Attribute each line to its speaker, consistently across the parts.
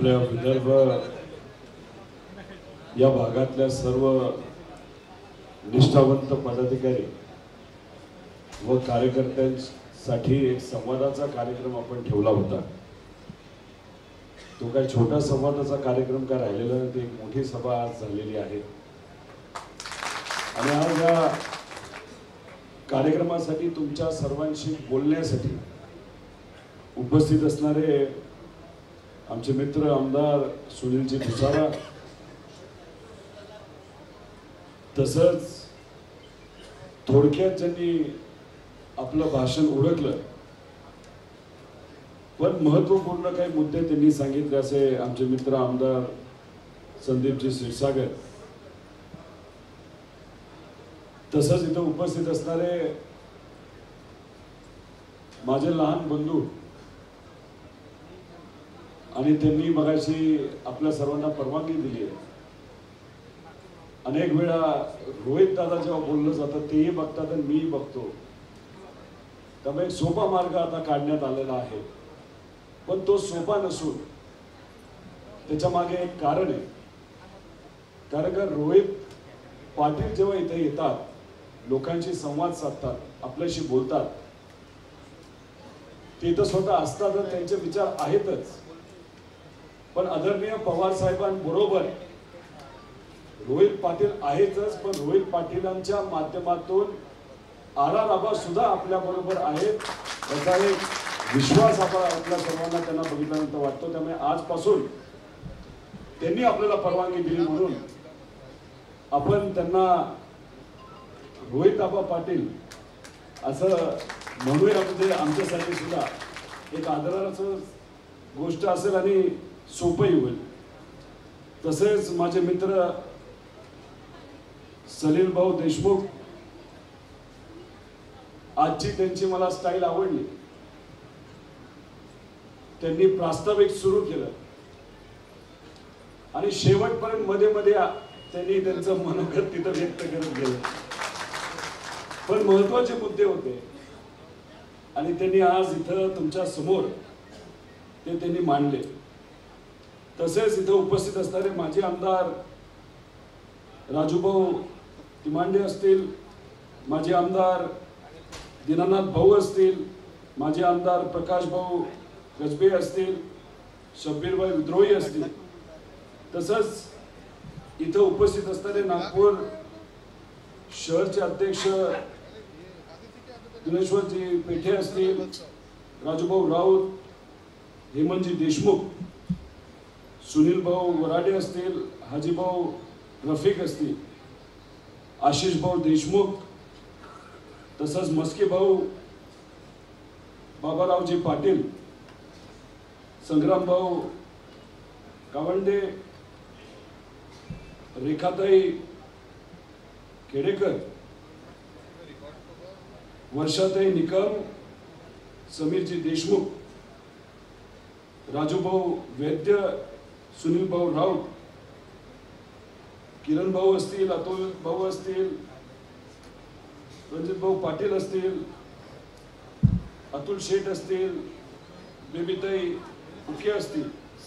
Speaker 1: आपल्या विदर्भ या भागातल्या सर्व निष्ठावंत पदाधिकारी व कार्यकर्त्यांसाठी एक संवादाचा कार्यक्रम आपण ठेवला होता। तो काय छोटा संवादाचा कार्यक्रम का राहिलेला नाही, ती एक मोठी सभा आज झालेली आहे। आणि आज या कार्यक्रमासाठी तुमच्या सर्वांशी बोलण्यासाठी उपस्थित असणारे आमचे मित्र आमदार सुनीलजी भुसारा, तसंच थोडक्यात ज्यांनी आपलं भाषण उरकलं पण महत्त्वपूर्ण काही मुद्दे त्यांनी सांगितले असे आमचे मित्र आमदार संदीपजी क्षीरसागर, तसंच इथं उपस्थित असणारे माझे लहान बंधू आणि त्यांनी मगाशी आपल्या सर्वांना परवानगी दिली आहे। अनेक वेळा रोहित दादा जेव्हा बोललं जातं तेही बघतात आणि मीही बघतो, त्यामुळे एक सोपा मार्ग आता काढण्यात आलेला आहे, पण तो सोपा नसून त्याच्या मागे एक कारण आहे। कारण का रोहित पाटील जेव्हा इथे येतात, लोकांशी संवाद साधतात, आपल्याशी बोलतात, ते तर स्वतः असतात तर त्यांचे विचार आहेतच, पण आदरणीय पवार साहेबांबरोबर रोहित पाटील आहेतच, पण रोहित पाटीलांच्या माध्यमातून आर.आर. आबा सुद्धा आपल्या बरोबर आहेत याचा एक विश्वास आपल्या सर्वांना त्यांना बघितल्यानंतर वाटतो। त्यामुळे आजपासून त्यांनी आपल्याला परवानगी दिली म्हणून आपण त्यांना रोहित आबा पाटील असं म्हणूया, म्हणजे आमच्यासाठी सुद्धा एक आदराचं गोष्ट असेल आणि सोपंही होईल। तसेच माझे मित्र सलील भाऊ देशमुख, आजची त्यांची मला स्टाईल आवडली, त्यांनी प्रास्ताविक सुरू केलं आणि शेवटपर्यंत मध्ये मध्ये त्यांनी त्यांचं मनोगत तिथं व्यक्त करत गेले, पण महत्वाचे मुद्दे होते आणि त्यांनी आज इथं तुमच्या समोर ते त्यांनी मांडले। तसेच इथं उपस्थित असणारे माजी आमदार राजूभाऊ तिमांडे असतील, माजी आमदार दीनानाथ भाऊ असतील, माजी आमदार प्रकाश भाऊ गजबे असतील, शब्बीरभाई विद्रोही असतील, तसंच इथं उपस्थित असणारे नागपूर शहरचे अध्यक्ष दिनेश्वरजी पेठे असतील, राजूभाऊ राऊत, हेमंतजी देशमुख, सुनील भाऊ वराडे असतील, हाजीभाऊ रफिक असतील, आशिष भाऊ देशमुख, तसंच मस्के भाऊ बाबारावजी पाटील, संग्राम भाऊ कावंडे, रेखाताई केडेकर, वर्षाताई निकम, समीरजी देशमुख, राजूभाऊ वैद्य, सुनील भाऊ राऊत, किरण भाऊ असतील, अतुल भाऊ असतील, रणजित भाऊ पाटील असतील, अतुल शेठ असतील, बेबीताई उके असतील,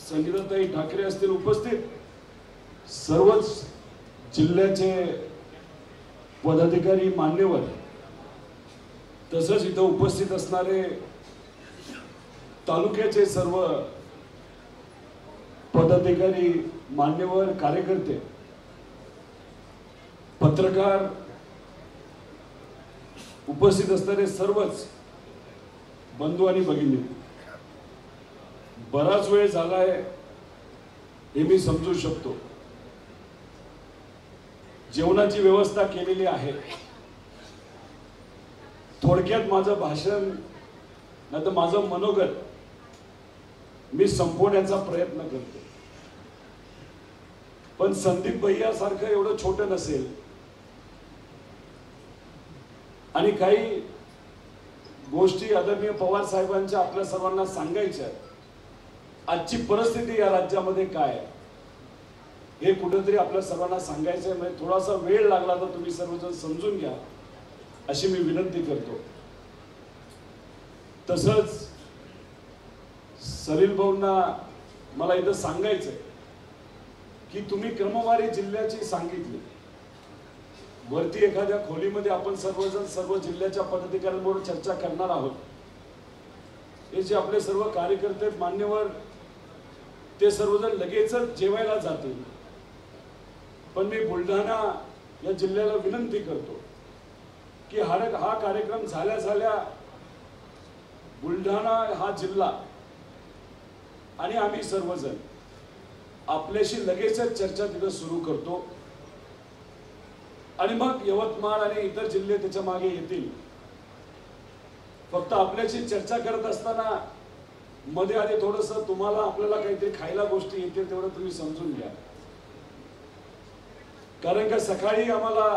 Speaker 1: संगीताताई ठाकरे असतील, उपस्थित सर्वच जिल्ह्याचे पदाधिकारी मान्यवर, तसंच इथं उपस्थित असणारे तालुक्याचे सर्व पदाधिकारी मान्यवर, कार्यकर्ते, पत्रकार, उपस्थित असणारे सर्वच बंधू आणि भगिनी, बराच वेळ झालाय हे मी समजू शकतो। जेवणाची व्यवस्था केलेली आहे, थोडक्यात माझं भाषण नाही तर माझं मनोगत मी संपवण्याचा प्रयत्न करतो, पण संदीप भैया सारखं एवढं छोटं नसेल आणि काही गोष्टी आदरणीय पवार साहेबांच्या आपल्या सर्वांना सांगायच्या। आजची परिस्थिती या राज्यामध्ये काय आहे हे कुठेतरी आपल्या सर्वांना सांगायचं आहे, म्हणजे थोडासा वेळ लागला तर तुम्ही सर्वजण समजून घ्या अशी मी विनंती करतो। तसंच सलील भाऊंना मला इथं सांगायचंय की तुम्ही क्रमवारी जिल्ह्याची सांगितली, वरती एखाद्या खोलीमध्ये आपण सर्वजण सर्व जिल्ह्याच्या पदाधिकाऱ्यांबरोबर चर्चा करणार आहोत. हे जे आपले सर्व कार्यकर्ते मान्यवर ते सर्वजण लगेचच जेवायला जातील. पण मी बुलढाणा या जिल्ह्याला विनंती करतो की हा कार्यक्रम झाल्या झाल्या बुलढाणा हा जिल्हा आणि आम्ही सर्वजण आपल्याशी लगेचच चर्चा तिथं सुरू करतो आणि मग यवतमाळ आणि इतर जिल्हे त्याच्या मागे येतील. फक्त आपल्याशी चर्चा करत असताना मध्ये आधी थोडंसं तुम्हाला आपल्याला काहीतरी खायला गोष्टी येतील तेवढं तुम्ही समजून घ्या. कारण का सकाळी आम्हाला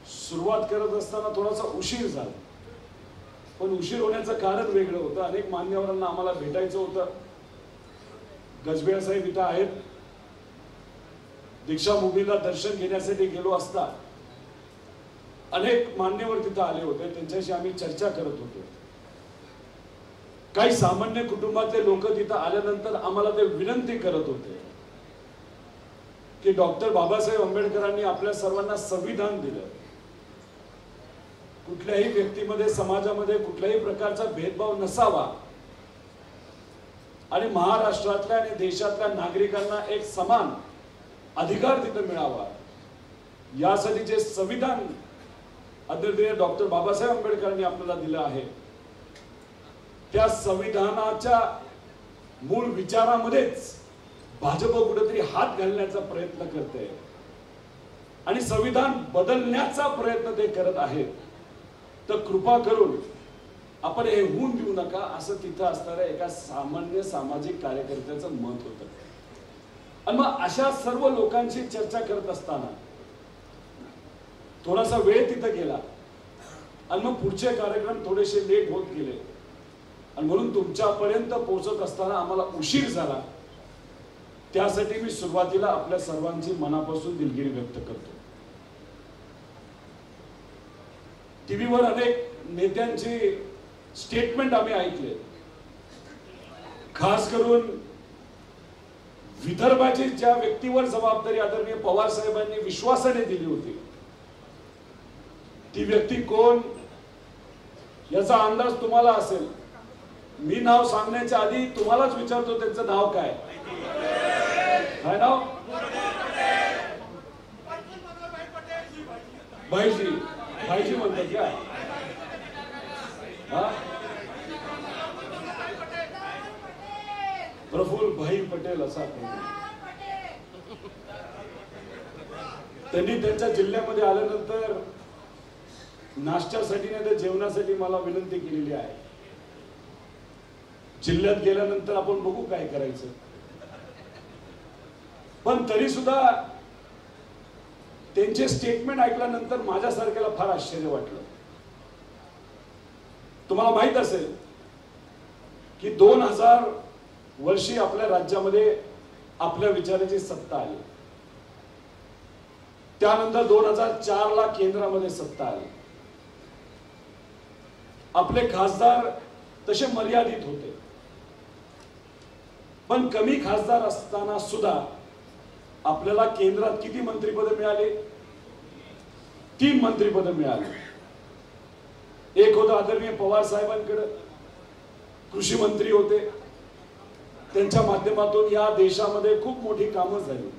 Speaker 1: सुरुवात करत असताना थोडासा उशीर झाला, पण उशीर होण्याचं कारण वेगळं होतं. अनेक मान्यवरांना आम्हाला भेटायचं होतं. गजबेळ साहेब इथं आहेत. दीक्षाभूमीला दर्शन घेण्यासाठी गेलो असता अनेक मान्यवर तिथं आले होते, त्यांच्याशी आम्ही चर्चा करत होतो. काही सामान्य कुटुंबातले लोक तिथं आल्यानंतर आम्हाला ते विनंती करत होते की डॉक्टर बाबासाहेब आंबेडकरांनी आपल्या सर्वांना संविधान दिलं, कुठल्याही व्यक्तीमध्ये समाजामध्ये कुठल्याही प्रकारचा भेदभाव नसावा आणि महाराष्ट्रातल्या आणि देशातल्या नागरिकांना एक समान अधिकार तिथं मिळावा, यासाठी जे संविधान आदरणीय डॉक्टर बाबासाहेब आंबेडकरांनी आपल्याला दिलं आहे त्या संविधानाच्या मूळ विचारामध्येच भाजप कुठेतरी हात घालण्याचा प्रयत्न करते आणि संविधान बदलण्याचा प्रयत्न ते करत आहेत. तर कृपा करून आपण हे होऊन देऊ नका, असं तिथं असणाऱ्या एका सामान्य सामाजिक कार्यकर्त्याचं मत होतं. आणि मग अशा सर्व लोकांशी चर्चा करत असताना थोडासा वेळ तिथं गेला आणि मग पुढचे कार्यक्रम थोडेसे लेट होत गेले आणि म्हणून तुमच्यापर्यंत पोहोचत असताना आम्हाला उशीर झाला. त्यासाठी मी सुरुवातीला आपल्या सर्वांची मनापासून दिलगिरी व्यक्त करतो. टीव्हीवर अनेक नेत्यांची स्टेटमेंट आम्ही ऐकले, खास करून विदर्भाची ज्या व्यक्तीवर जबाबदारी आदरणीय पवार साहेबांनी विश्वासाने दिली होती, ती व्यक्ती कोण याचा अंदाज तुम्हाला असेल. मी नाव सांगण्याच्या आधी तुम्हालाच विचारतो, त्यांचं नाव काय? काय नाव? भाईजी. भाईजी म्हणतात क्या? प्रफुल्ल भाई पटेल असा त्यांनी त्यांच्या जिल्ह्यामध्ये आल्यानंतर नाश्त्यासाठी नाही तर जेवणासाठी मला विनंती केलेली आहे. जिल्ह्यात गेल्यानंतर आपण बघू काय करायचं, पण तरी सुद्धा त्यांचे स्टेटमेंट ऐकल्यानंतर माझ्यासारख्याला फार आश्चर्य वाटलं. तुम्हाला माहित असेल की 2000 वर्षी आपल्या राज्यामध्ये आपल्या विचाराची सत्ता आली, त्यानंतर 2004 ला केंद्रामध्ये सत्ता आली. आपले खासदार तसे मर्यादित होते, पण कमी खासदार असताना सुद्धा आपल्याला केंद्रात किती मंत्रिपद मिळाले? 3 मंत्रिपद मिळाले. एक होतं आदरणीय पवार साहेबांकडे, कृषी मंत्री होते, त्यांच्या माध्यमातून या देशामध्ये खूप मोठी कामं झाली.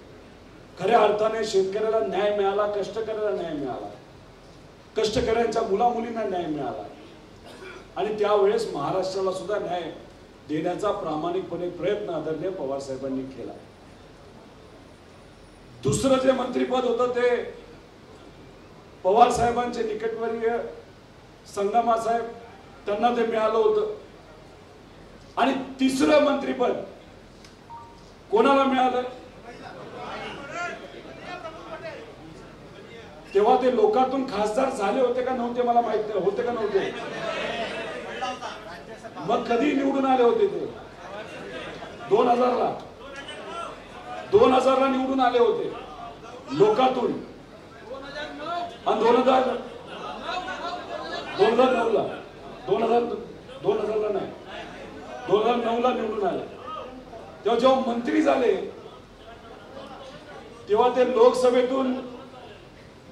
Speaker 1: खऱ्या अर्थाने शेतकऱ्याला न्याय मिळाला, कष्टकऱ्याला न्याय मिळाला, कष्टकऱ्यांच्या मुलामुलींना न्याय मिळाला आणि त्यावेळेस महाराष्ट्राला सुद्धा न्याय देण्याचा प्रामाणिकपणे प्रयत्न आदरणीय पवार साहेबांनी केला. दुसरं जे मंत्रिपद होतं ते पवार साहेबांचे निकटवर्तीय संगमा साहेब, त्यांना ते मिळालं होतं. आणि तिसरं मंत्रिपद कोणाला मिळालं? तेव्हा ते लोकातून खासदार झाले होते का नव्हते मला माहित नाही. होते का नव्हते? मग कधी निवडून आले होते ते? 2000 ला. 2000 ला निवडून आले होते लोकातून. आणि 2009 ला नाही, 2009 ला निवडून आले. तेव्हा जेव्हा मंत्री झाले तेव्हा ते लोकसभेतून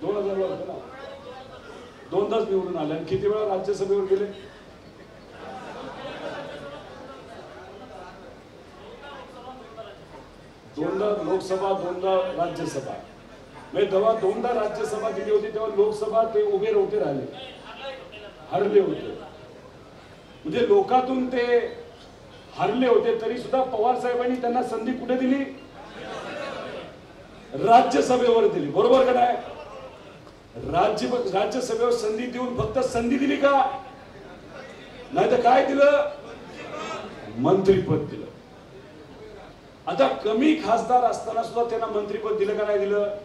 Speaker 1: 2000 ला होते ना, दोनदाच निवडून आले. आणि किती वेळा राज्यसभेवर गेले? दोनदा लोकसभा, दोनदा राज्यसभा. म्हणजे तेव्हा दोनदा राज्यसभा दिली होती तेव्हा लोकसभा ते उभे होते राहिले, हरले होते. म्हणजे लोकातून ते हरले होते तरी सुद्धा पवार साहेबांनी त्यांना संधी कुठे दिली? राज्यसभेवर दिली. बरोबर का नाही? राज्यसभेवर संधी देऊन फक्त संधी दिली का? नाही तर काय दिलं? मंत्रीपद दिलं. आता कमी खासदार असताना सुद्धा त्यांना मंत्रीपद दिलं का नाही दिलं?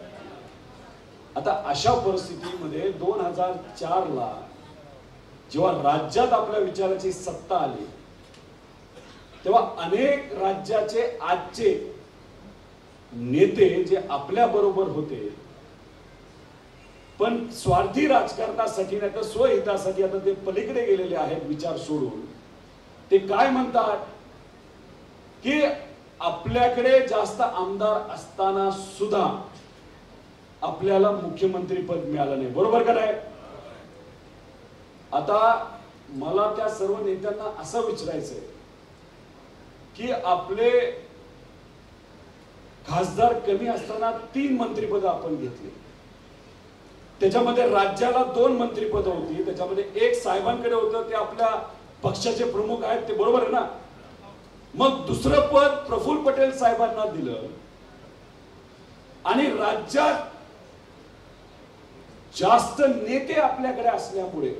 Speaker 1: आता अशा परिस्थितीमध्ये 2004 ला जेव्हा राज्यात आपल्या विचाराची सत्ता आली तेव्हा अनेक राज्याचे आजचे नेते जे आपल्या बरोबर होते पण स्वार्थी राजकारणासाठी नाही तर स्वहितासाठी आता ते पलीकडे गेलेले आहेत विचार सोडून. ते काय म्हणतात की आपल्याकडे जास्त आमदार असताना सुद्धा आपल्याला मुख्यमंत्री पद मिळालं नाही. बरोबर का नाही? आता मला त्या सर्व नेत्यांना असं विचारायचंय की आपले खासदार कमी असताना 3 मंत्रिपद आपण घेतली. त्याच्यामध्ये राज्याला 2 मंत्रिपद होती. त्याच्यामध्ये एक साहेबांकडे होतं, ते आपल्या पक्षाचे प्रमुख आहेत, ते बरोबर आहे ना. मग दुसरं पद प्रफुल्ल पटेल साहेबांना दिलं. आणि राज्यात जास्त नेते आपल्याकडे असल्यामुळे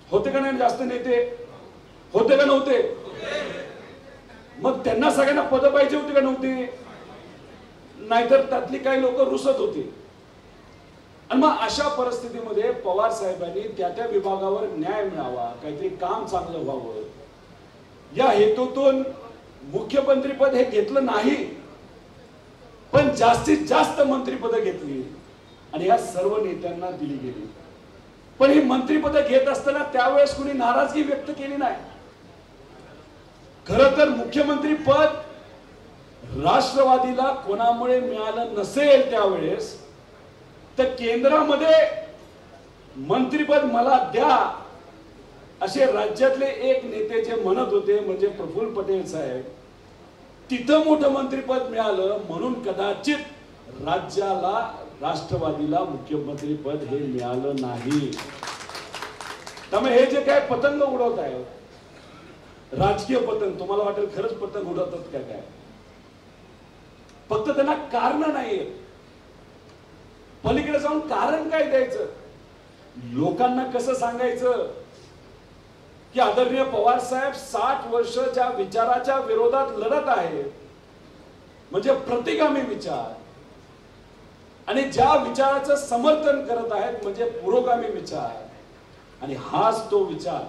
Speaker 1: होते का नाही? जास्त नेते होते का नव्हते? मग त्यांना सगळ्यांना पद पाहिजे होते का नव्हते? नाहीतर त्यातली काही लोक रुसत होती. आणि मग अशा परिस्थितीमध्ये पवार साहेबांनी त्या त्या विभागावर न्याय मिळावा, काहीतरी काम चांगलं व्हावं या हेतूतून मुख्यमंत्रीपद हे घेतलं नाही, पण जास्तीत जास्त मंत्रिपद घेतली आणि या सर्व नेत्यांना दिली गेली. पण ही मंत्रिपद घेत असताना त्यावेळेस कुणी नाराजगी व्यक्त केली नाही. खरं तर मुख्यमंत्री पद राष्ट्रवादीला कोणामुळे मिळालं नसेल त्यावेळेस तर केंद्रामध्ये मंत्रिपद मला द्या असे राज्यातले एक नेते जे म्हणत होते म्हणजे प्रफुल्ल पटेल साहेब. तिथं मोठं मंत्रिपद मिळालं म्हणून कदाचित राज्याला राष्ट्रवादीला मुख्यमंत्री पद हे मिळालं नाही. त्यामुळे हे जे काय पतंग उडवत आहे राजकीय पतंग, तुम्हाला वाटेल खरंच पतंग उडवतात का काय? फक्त त्यांना कारण नाही, पलीकडे जाऊन कारण काय द्यायचं? लोकांना कसं सांगायचं की आदरणीय पवार साहेब 60 वर्ष ज्या विचाराच्या विरोधात लढत आहेत म्हणजे प्रतिगामी विचार, आणि ज्या विचाराचं समर्थन करत आहेत म्हणजे पुरोगामी विचार, आणि हाच तो विचार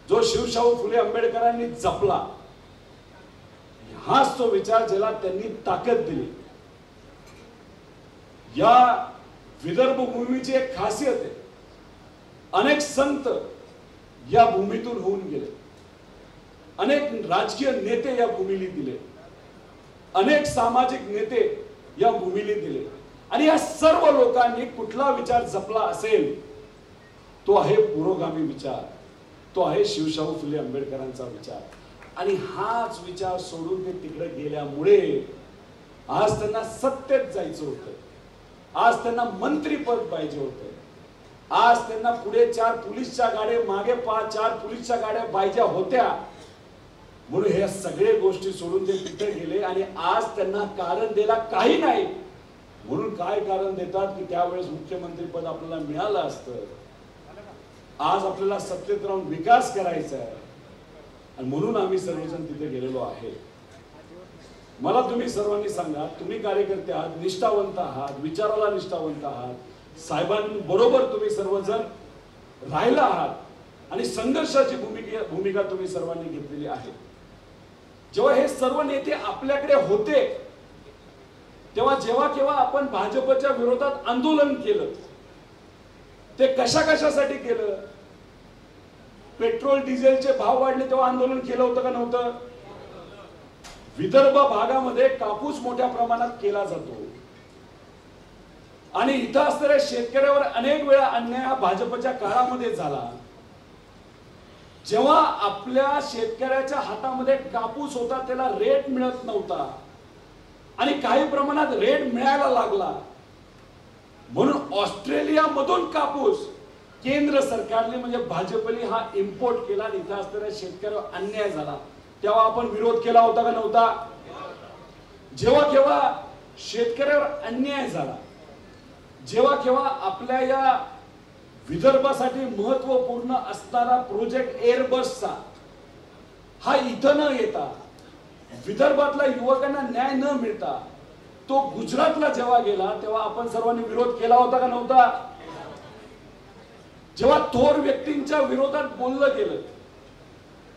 Speaker 1: जो शिवशाहू फुले आंबेडकरांनी जपला, हाच तो विचार ज्याला त्यांनी ताकद दिली. या विदर्भ भूमीची एक खासियत आहे, अनेक संत या भूमीतून होऊन गेले, अनेक राजकीय नेते या भूमीला दिले, अनेक सामाजिक नेते या भूमीला दिले, आणि या सर्व लोकांनी कुठला विचार जपला असेल तो आहे पुरोगामी विचार, तो आहे शिवशाहू फुले आंबेडकरांचा विचार. आणि हाच विचार सोडून ते तिकडे गेल्यामुळे आज त्यांना सत्तेत जायचं होतं, आज त्यांना मंत्रीपद पाहिजे होतं, आज त्यांना पुढे 4 पोलीसच्या गाड्या मागे 4 पोलीसच्या गाड्या पाहिजे होत्या, म्हणून हे सगळे गोष्टी सोडून ते तिथे गेले. आणि आज त्यांना कारण द्यायला काही नाही, म्हणून काय कारण देतात की त्यावेळेस मुख्यमंत्री पद आपल्याला मिळालं असतं, आज आपल्याला सत्तेत राहून विकास करायचा आहे आणि म्हणून आम्ही सर्वजण तिथे गेलेलो आहे. मला तुम्ही सर्वांनी सांगा, तुम्ही कार्यकर्ते आहात, निष्ठावंत आहात, विचाराला निष्ठावंत आहात, साहेबांबरोबर तुम्ही सर्वजण राहिला आहात आणि संघर्षाची भूमिका तुम्ही सर्वांनी घेतलेली आहे. जेव्हा हे सर्व नेते आपल्याकडे होते तेव्हा जेव्हा केव्हा आपण भाजपच्या विरोधात आंदोलन केलं ते कशासाठी केलं? पेट्रोल डिझेलचे भाव वाढले तेव्हा आंदोलन केलं होतं का नव्हतं? विदर्भ भागामध्ये कापूस मोठ्या प्रमाणात केला जातो आणि इथं असणाऱ्या शेतकऱ्यावर अनेक वेळा अन्याय हा भाजपच्या काळामध्ये झाला, जेव्हा आपल्या शेतकऱ्याच्या हातामध्ये कापूस होता त्याला रेट मिळत नव्हता आणि काही प्रमाणात रेट मिळायला लागला, म्हणून ऑस्ट्रेलिया मधून कापूस केंद्र सरकारने म्हणजे भाजपने हा इम्पोर्ट केला आणि इथं असणाऱ्या शेतकऱ्यावर अन्याय झाला, तेव्हा आपण विरोध केला होता का नव्हता? जेव्हा केव्हा शेतकऱ्यावर अन्याय झाला, जेव्हा केव्हा आपल्या या विदर्भासाठी महत्वपूर्ण असणारा प्रोजेक्ट एअरबसचा हा इथं न येता विदर्भातल्या युवकांना न्याय न मिळता तो गुजरातला जेव्हा गेला तेव्हा आपण सर्वांनी विरोध केला होता का नव्हता? जेव्हा थोर व्यक्तींच्या विरोधात बोललं गेलं,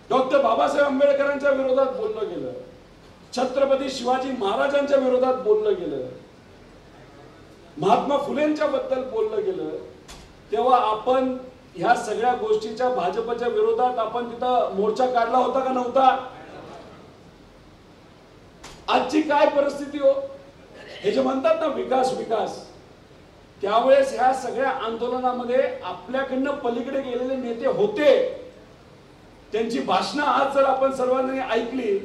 Speaker 1: डॉक्टर बाबासाहेब आंबेडकरांच्या विरोधात बोललं गेलं, छत्रपती शिवाजी महाराजांच्या विरोधात बोललं गेलं, महात्मा फुलेंच्या बद्दल बोललं गेलं, तेव्हा आपण ह्या सगळ्या गोष्टीच्या भाजपच्या विरोधात आपण तिथं मोर्चा काढला होता का नव्हता? आजची काय परिस्थिती हो, हे जे म्हणतात ना विकास विकास, त्यावेळेस ह्या सगळ्या आंदोलनामध्ये आपल्याकडनं पलीकडे गेलेले नेते होते, त्यांची भाषणं आज जर आपण सर्वांनी ऐकली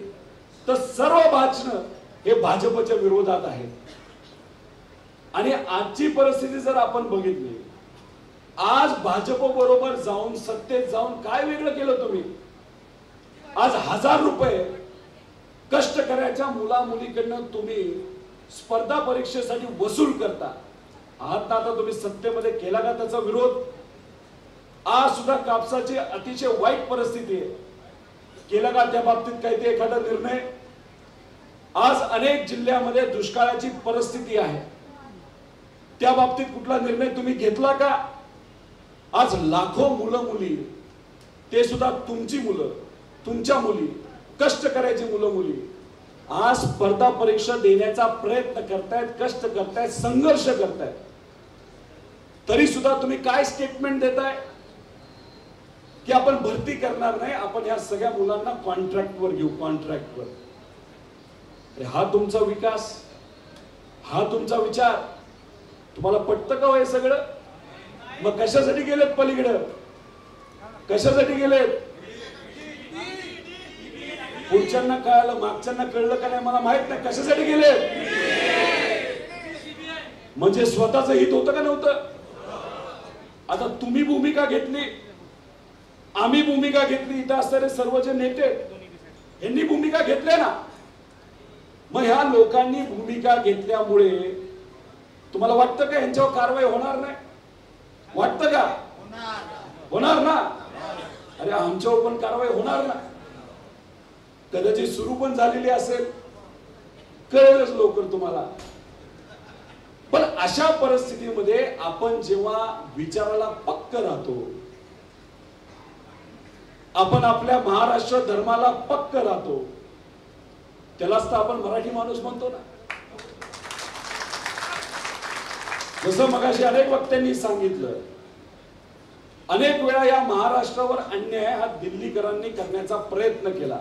Speaker 1: तर सर्व भाषणं हे भाजपच्या विरोधात आहेत. आणि आजची परिस्थिती जर आपण बघितली, आज भाजप बरोबर जाऊन सत्तेत जाऊन काय वेगळं केलं तुम्ही? आज 1000 रुपये कष्टकऱ्याच्या मुला मुलीकडनं तुम्ही स्पर्धा परीक्षेसाठी वसूल करता आहात ना, आता तुम्ही सत्तेमध्ये केला का त्याचा विरोध? आज सुद्धा कापसाची अतिशय वाईट परिस्थिती आहे, केला का त्या बाबतीत काही ते एखादा निर्णय? आज अनेक जिल्ह्यामध्ये दुष्काळाची परिस्थिती आहे, त्या बाबतीत कुठला निर्णय तुम्ही घेतला का? आज लाखो मुलं मुली, ते सुद्धा तुमची मुलं, तुमच्या मुली, कष्ट करायची मुलं मुली आज स्पर्धा परीक्षा देण्याचा प्रयत्न करतायत, कष्ट करतायत, संघर्ष करतायत, तरी सुद्धा तुम्ही काय स्टेटमेंट देताय की आपण भरती करणार नाही, आपण या सगळ्या मुलांना कॉन्ट्रॅक्टवर घेऊ, कॉन्ट्रॅक्टवर. हा तुमचा विकास, हा तुमचा विचार तुम्हाला पटतं का हे सगळं? मग कशासाठी गेलेत पलीकडे? कशासाठी गेलेत? पुढच्यांना कळालं, मागच्यांना कळलं का नाही मला माहित नाही, कशासाठी गेलेत? म्हणजे स्वतःचं हित होतं का नव्हतं? आता तुम्ही भूमिका घेतली, आम्ही भूमिका घेतली, इथं असणारे सर्व जे नेते यांनी भूमिका घेतल्या ना, मग ह्या लोकांनी भूमिका घेतल्यामुळे तुम्हाला वाटतं का यांच्यावर कारवाई होणार नाही? वाटतं का? होणार ना. अरे आमच्यावर पण कारवाई होणार ना, कदाचित सुरू पण झालेली असेल, कळेलच लवकर तुम्हाला. पण अशा परिस्थितीमध्ये आपण जेव्हा विचाराला पक्क राहतो, आपण आपल्या महाराष्ट्र धर्माला पक्क राहतो, त्यालाच तर आपण मराठी माणूस म्हणतो ना. जसं मगाशी अनेक वक्त्यांनी सांगितलं, अनेक वेळा या महाराष्ट्रावर अन्याय हा दिल्लीकरांनी करण्याचा प्रयत्न केला,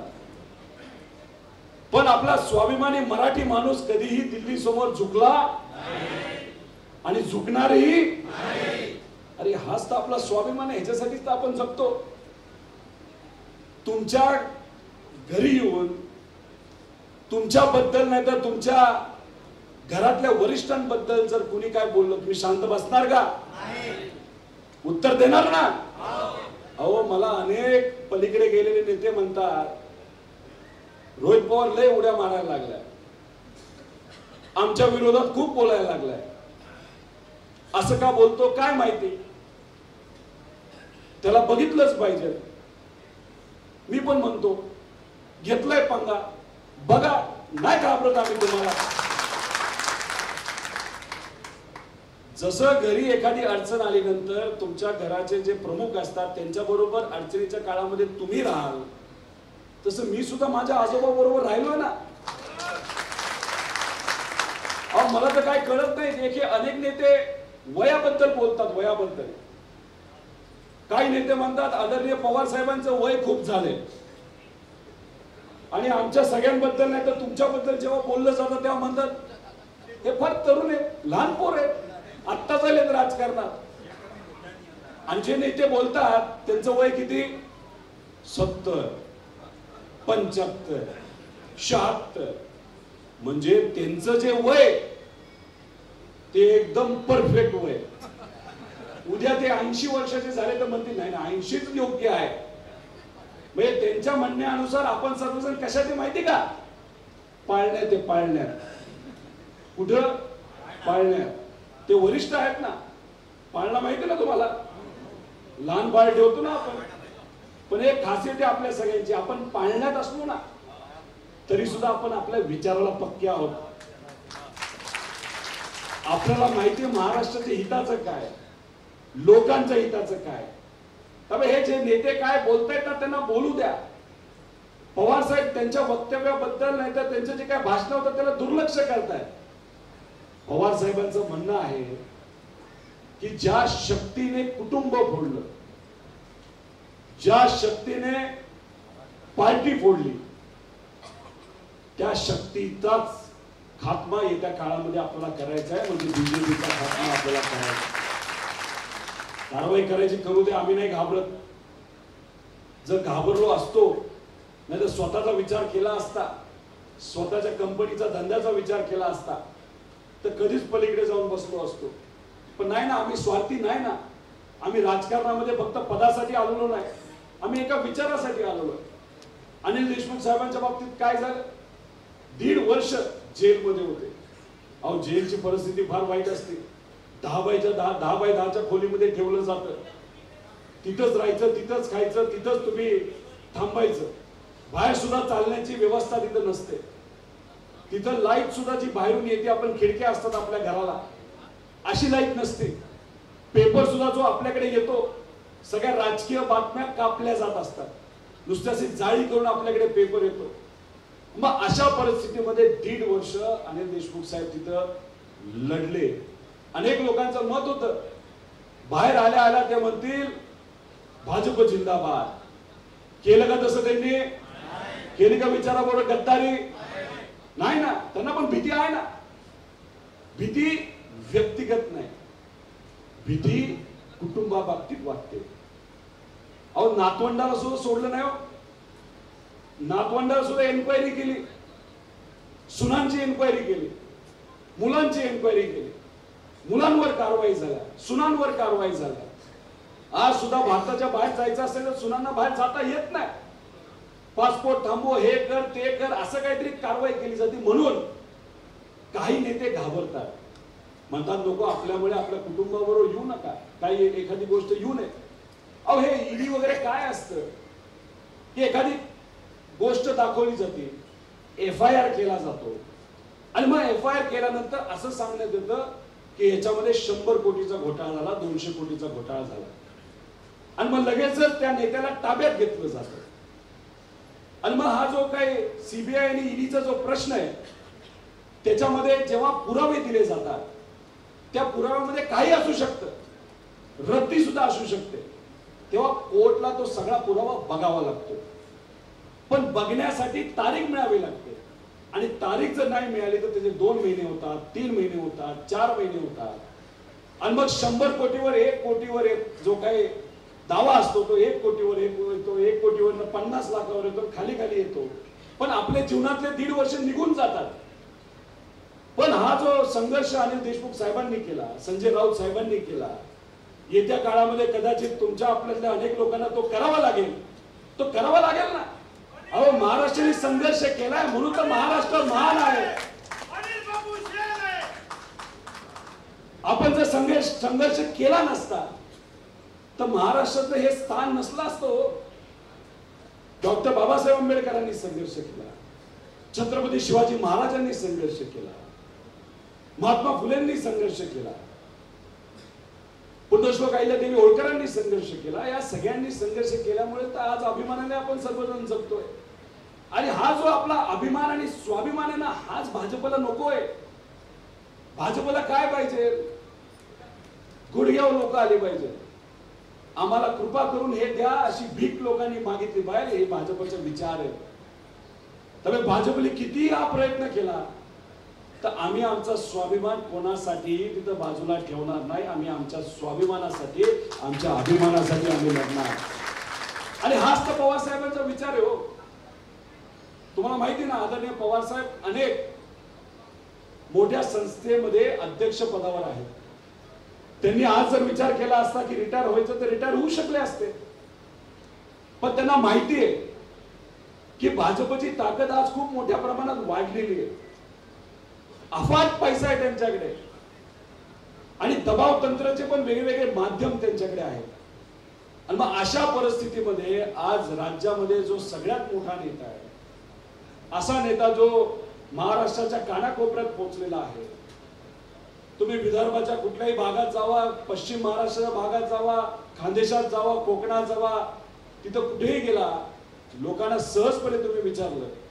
Speaker 1: पण आपला स्वाभिमानी मराठी माणूस कधीही दिल्ली समोर झुकला आणि झुकणारही. अरे हाच तर आपला स्वाभिमान आहे, ह्याच्यासाठीच तर आपण जगतो. तुमच्या घरी येऊन तुमच्याबद्दल नाही तर तुमच्या घरातल्या वरिष्ठांबद्दल जर कोणी काय बोललं, तुम्ही शांत बसणार का? उत्तर देणार ना? अहो मला अनेक पलीकडे गेलेले नेते म्हणतात, रोहित पवार लय उड्या मारायला लागलाय, आमच्या विरोधात खूप बोलायला लागलाय. असं का बोलतो काय माहिती, त्याला बघितलंच पाहिजे. मी पण म्हणतो घेतलाय पंगा, बघा, नाही घाबरत आम्ही तुम्हाला. जसं घरी एखादी अडचण आली नंतर तुमच्या घराचे जे प्रमुख असतात त्यांच्या बरोबर अडचणीच्या काळामध्ये तुम्ही राहाल, तसं मी सुद्धा माझ्या आजोबा बरोबर राहिलोय ना. अहो मला तर काय कळत नाही की अनेक नेते वयाबद्दल बोलतात, वयाबद्दल. काही नेते म्हणतात आदरणीय पवार साहेबांचं वय खूप झाले, आणि आमच्या सगळ्यांबद्दल नाही तर तुमच्याबद्दल जेव्हा बोललं जातं तेव्हा म्हणतात हे फार तरुण आहेत, लहान पोर आहेत, आत्ता झालेत राजकारणात. आणि जे नेते बोलतात त्यांचं वय किती? 70, 75, 76. म्हणजे त्यांचं जे वय ते एकदम परफेक्ट वय. उद्या ते 80 वर्षाचे झाले तर म्हणतील नाही ना 80च योग्य आहे. म्हणजे त्यांच्या म्हणण्यानुसार आपण सर्वजण कशाचे माहिती का? पाळण्यात. ते पाळण्यात कुठं? पाळण्यात. ते वरिष्ठ आहेत ना, पाळणा माहिती ना तुम्हाला, लहान बाळ ठेवतो ना आपण. पण एक खासियत आहे आपल्या सगळ्यांची, आपण पाळण्यात असलो ना तरी सुद्धा आपण आपल्या विचाराला पक्के आहोत. आपल्याला माहिती आहे महाराष्ट्राच्या हिताचं काय, लोकांच्या हिताचं काय. त्यामुळे हे जे नेते काय बोलतायत ना त्यांना बोलू द्या. पवार साहेब त्यांच्या वक्तव्याबद्दल नाही तर त्यांचे जे काय भाषण होतं त्याला दुर्लक्ष करतायत. पवार साहेबांचं म्हणणं आहे की ज्या शक्तीने कुटुंब फोडलं, ज्या शक्तीने पार्टी फोडली, त्या शक्तीचाच खात्मा येत्या काळामध्ये आपल्याला करायचा आहे. म्हणजे बीजेपीचा खात्मा आपल्याला करायचा. कारवाई करायची करू दे, आम्ही नाही घाबरत. जर घाबरलो असतो नाही तर स्वतःचा विचार केला असता, स्वतःच्या कंपनीचा धंद्याचा विचार केला असता तर कधीच पलीकडे जाऊन बसलो असतो. पण नाही ना, आम्ही स्वार्थी नाही ना. आम्ही राजकारणामध्ये फक्त पदासाठी आलेलो नाही, आम्ही एका विचारासाठी आलेलो आहे. अनिल देशमुख साहेबांच्या बाबतीत काय झालं? 1.5 वर्ष जेलमध्ये होते. अहो जेलची परिस्थिती फार वाईट असते. 10 बाय 10 खोलीमध्ये ठेवलं जातं. तिथंच राहायचं, तिथंच खायचं, तिथंच तुम्ही थांबायचं. बाहेर सुद्धा चालण्याची व्यवस्था तिथं नसते. तिथं लाईट सुद्धा जी बाहेरून येते, आपण खिडक्या असतात आपल्या घराला, अशी लाईट नसते. पेपर सुद्धा जो आपल्याकडे येतो सगळ्या राजकीय बातम्या कापल्या जात असतात. नुसत्याची जाळी करून आपल्याकडे पेपर येतो. मग अशा परिस्थितीमध्ये 1.5 वर्ष अनिल देशमुख साहेब तिथं लढले. अनेक लोकांचं मत होतं बाहेर आल्या आल्या ते म्हणतील भाजप जिंदाबाद. केलं का तसं त्यांनी? केली का विचाराबरोबर गद्दारी? नाही ना. त्यांना पण भीती आहे ना. भीती व्यक्तिगत नाही, भीती कुटुंबाबाबतीत वाटते. अहो नातवंडाला सुद्धा सोडलं नाही. नातवंडाला सुद्धा एन्क्वायरी केली, सुनांची एन्क्वायरी केली, मुलांची एन्क्वायरी केली. मुलांवर कारवाई झाल्या, सुनांवर कारवाई झाल्या. आज सुद्धा भारताच्या बाहेर जायचं असेल तर सुनांना बाहेर जाता येत नाही. पासपोर्ट थांबव, हे कर ते कर, असं काहीतरी कारवाई केली जाते. म्हणून काही नेते घाबरतात, म्हणतात नको आपल्यामुळे आपल्या कुटुंबाबरोबर येऊ नका, काही एखादी गोष्ट येऊ नये. अहो हे ईडी वगैरे काय असतं की एखादी गोष्ट दाखवली जाते, FIR केला जातो आणि मग FIR केल्यानंतर असं सांगण्यात येतं की याच्यामध्ये 100 कोटीचा घोटाळा झाला, 200 कोटीचा घोटाळा झाला आणि मग लगेचच त्या नेत्याला ताब्यात घेतलं जातं. आणि मग हा जो काही CBI आणि ईडीचा जो प्रश्न आहे त्याच्यामध्ये जेव्हा पुरावे दिले जातात त्या पुराव्यामध्ये काही असू शकतं, रद्दी सुद्धा असू शकते, तेव्हा कोर्टला तो सगळा पुरावा बघावा लागतो. पण बघण्यासाठी तारीख मिळावी लागते आणि तारीख जर नाही मिळाली तर त्याचे 2 महिने होतात, 3 महिने होतात, 4 महिने होतात. आणि मग 100 कोटीवर 1 कोटीवर जो काही दावा असतो तो 1 कोटीवर येतो, 1 कोटीवर 50 लाखावर येतो, खाली खाली येतो. पण आपल्या जीवनातले 1.5 वर्ष निघून जातात. पण हा जो संघर्ष अनिल देशमुख साहेबांनी केला, संजय राऊत साहेबांनी केला, येत्या काळामध्ये कदाचित तुमच्या आपल्यातल्या अनेक लोकांना तो करावा लागेल. तो करावा लागेल ना. अहो महाराष्ट्राने संघर्ष केलाय म्हणून तर महाराष्ट्र महान आहे. आपण जर संघर्ष केला नसता तर महाराष्ट्राचं हे स्थान नसलं असतं. डॉक्टर बाबासाहेब आंबेडकरांनी संघर्ष केला, छत्रपती शिवाजी महाराजांनी संघर्ष केला, महात्मा फुलेंनी संघर्ष केला, पुण्यश्लोक अहिल्यादेवी होळकरांनी संघर्ष केला. या सगळ्यांनी संघर्ष केल्यामुळे तर आज अभिमानाने आपण सर्वजण जगतोय. आणि हा जो आपला अभिमान आणि स्वाभिमान आहे ना, हाच भाजपला नकोय. भाजपला काय पाहिजे? गुडघ्यावर लोक आले पाहिजे, आम्हाला कृपा करून हे द्या अशी भीक लोकांनी मागितली पाहिजे. हे भाजपचे विचार आहे. त्यामुळे भाजपने कितीही हा प्रयत्न केला तर आम्ही आमचा स्वाभिमान कोणासाठीही तिथं बाजूला ठेवणार नाही. आम्ही आमच्या स्वाभिमानासाठी, आमच्या अभिमानासाठी आम्ही लढणार. आणि हाच तर पवार साहेबांचा विचार आहे हो. तुम्हाला माहिती ना, आदरणीय पवार साहेब अनेक मोठ्या संस्थेमध्ये अध्यक्ष पदावर आहेत. त्यांनी आज जर विचार केला असता की रिटायर व्हायचं तर रिटायर होऊ शकले असते. पण त्यांना माहिती आहे की भाजपची ताकद आज खूप मोठ्या प्रमाणात वाढलेली आहे. अफाट पैसा आहे त्यांच्याकडे आणि दबाव तंत्राचे पण वेगवेगळे माध्यम त्यांच्याकडे आहेत. आणि मग अशा परिस्थितीमध्ये आज राज्यामध्ये जो सगळ्यात मोठा नेता आहे, असा नेता जो महाराष्ट्राच्या कानाकोपऱ्यात पोहोचलेला आहे. तुम्ही विदर्भाच्या कुठल्याही भागात जावा, पश्चिम महाराष्ट्राच्या भागात जावा, खानदेशात जावा, कोकणात जावा, तिथं कुठेही गेला, लोकांना सहजपणे तुम्ही विचारलं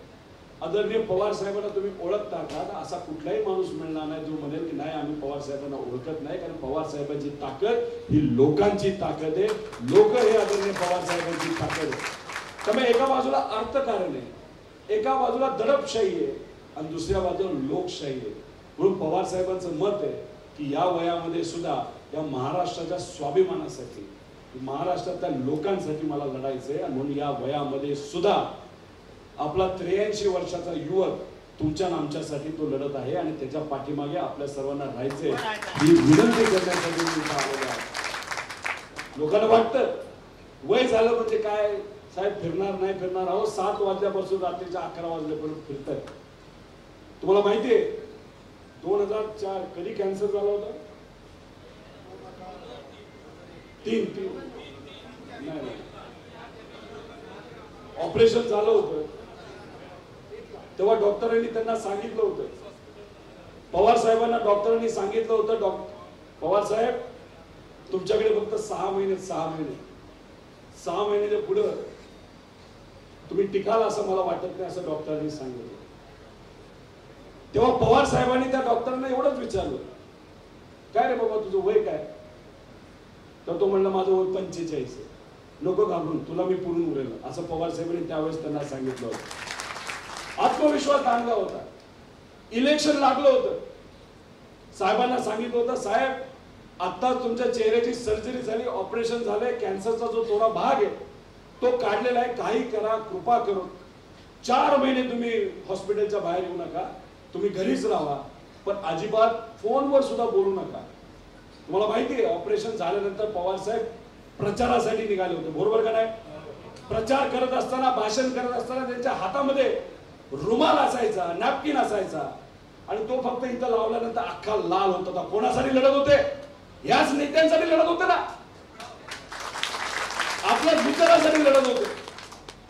Speaker 1: आदरणीय पवार साहेबांना तुम्ही ओळखता का, असा कुठलाही माणूस मिळणार नाही जो म्हणेल की नाही आम्ही पवार साहेबांना ओळखत नाही. कारण पवार साहेबांची ताकद ही लोकांची ताकद आहे. लोक हे आदरणीय पवार साहेबांची ताकद आहे. त्यामुळे एका बाजूला अर्थकारण आहे, एका बाजूला दडपशाही आहे आणि दुसऱ्या बाजूला लोकशाही आहे. म्हणून पवार साहेबांचं मत आहे की या वयामध्ये सुद्धा या महाराष्ट्राच्या स्वाभिमानासाठी, महाराष्ट्रातल्या लोकांसाठी मला लढायचंय. आणि म्हणून या वयामध्ये सुद्धा आपला 83 वर्षाचा युवक तुमच्या आमच्यासाठी तो लढत आहे आणि त्याच्या पाठीमागे आपल्या सर्वांना राहायचंय ही विनंती करण्यासाठी मी इथं आलेलो आहे. लोकांना वाटतं वय झालं म्हणजे काय साहेब फिरणार नाही फिरणार. अहो 7 वाजल्यापासून रात्रीच्या 11 वाजल्यापर्यंत फिरतात. तुम्हाला माहितीये 2004 कधी कॅन्सर झाला होता? 3 नाही ऑपरेशन झालं होतं. तेव्हा डॉक्टरांनी त्यांना सांगितलं होतं, पवार साहेबांना डॉक्टरांनी सांगितलं होतं, पवार साहेब तुमच्याकडे फक्त 6 महिन्याच्या पुढे तुम्ही टिकाल असं मला वाटत नाही असं डॉक्टरांनी सांगितलं. तेव्हा पवार साहेबांनी त्या डॉक्टरांना एवढंच विचारलं, काय रे बाबा तुझं वय काय? तर तो म्हणला माझं वय 45 आहे. नको घाबरून, तुला मी पुरून उरेल असं पवार साहेबांनी त्यावेळेस त्यांना सांगितलं होतं. आत्मविश्वास आणला होता. इलेक्शन लागलं होतं, साहेबांना सांगितलं होतं साहेब आता तुमच्या चेहऱ्याची सर्जरी झाली, ऑपरेशन झालंय, कॅन्सरचा जो थोडा भाग आहे तो काढलेला आहे, काही करा कृपा करून 4 महिने तुम्ही हॉस्पिटलच्या बाहेर येऊ नका, तुम्ही घरीच राहा, पण अजिबात फोनवर सुद्धा बोलू नका. तुम्हाला माहिती आहे ऑपरेशन झाल्यानंतर पवार साहेब प्रचारासाठी निघाले होते, बरोबर का नाही? प्रचार करत असताना, भाषण करत असताना त्यांच्या हातामध्ये रुमाल असायचा, नॅपकिन असायचा आणि तो फक्त इथं लावल्यानंतर अख्खा लाल होत होता. कोणासाठी लढत होते? याच नेत्यांसाठी लढत होते ना, आपल्या विचारासाठी लढत होते.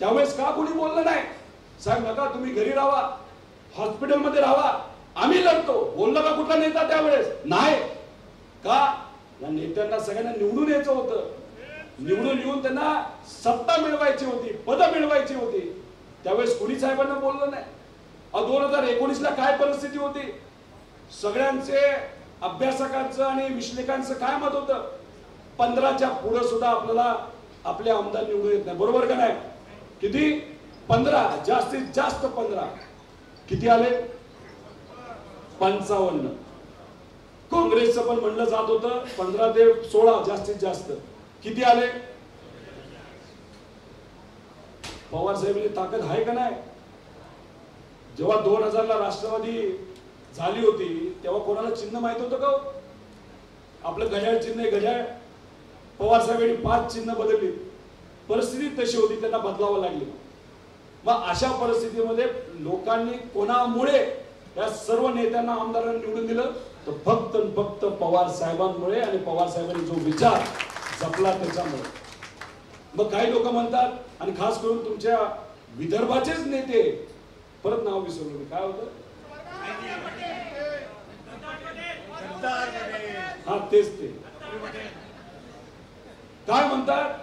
Speaker 1: त्यावेळेस का कोणी बोललं नाही? साहेब नका, तुम्ही घरी राहा, हॉस्पिटलमध्ये राहा, आम्ही लढतो. बोललं का कुठला नेता त्यावेळेस? नाही. का? या नेत्यांना सगळ्यांना निवडून यायचं होतं, निवडून येऊन त्यांना सत्ता मिळवायची होती, पद मिळवायची होती. त्यावेळेस कोणी साहेबांना बोललं नाही. 2019ला काय परिस्थिती होती? सगळ्यांचे अभ्यासकांचं आणि विश्लेषकांचं काय मत होतं? 15च्या पुढे सुद्धा आपल्याला आपले आमदार निवडून येत नाही, बरोबर का नाही? किती? 15, जास्तीत जास्त 15. किती आले? 55. काँग्रेसचं पण म्हणलं जात होतं 15 ते 16 जास्तीत जास्त. किती आले? पवार साहेबांची ताकद आहे का नाही? जेव्हा 2000ला राष्ट्रवादी झाली होती तेव्हा कोणाला चिन्ह माहित होतं का? आपलं घड्याळ चिन्ह आहे, घड्याळ. पवार साहेबांनी 5 चिन्ह बदलली. परिस्थिती तशी होती, त्यांना बदलावं लागली. मग अशा परिस्थितीमध्ये लोकांनी कोणामुळे या सर्व नेत्यांना आमदारांना निवडून दिलं? तर फक्त फक्त पवार साहेबांमुळे आणि पवार साहेबांनी जो विचार जपला त्याच्यामुळे. मग काही लोक म्हणतात, आणि खास करून तुमच्या विदर्भाचेच नेते, परत नाव विसरलो मी, काय होतं? हा तेच ते काय म्हणतात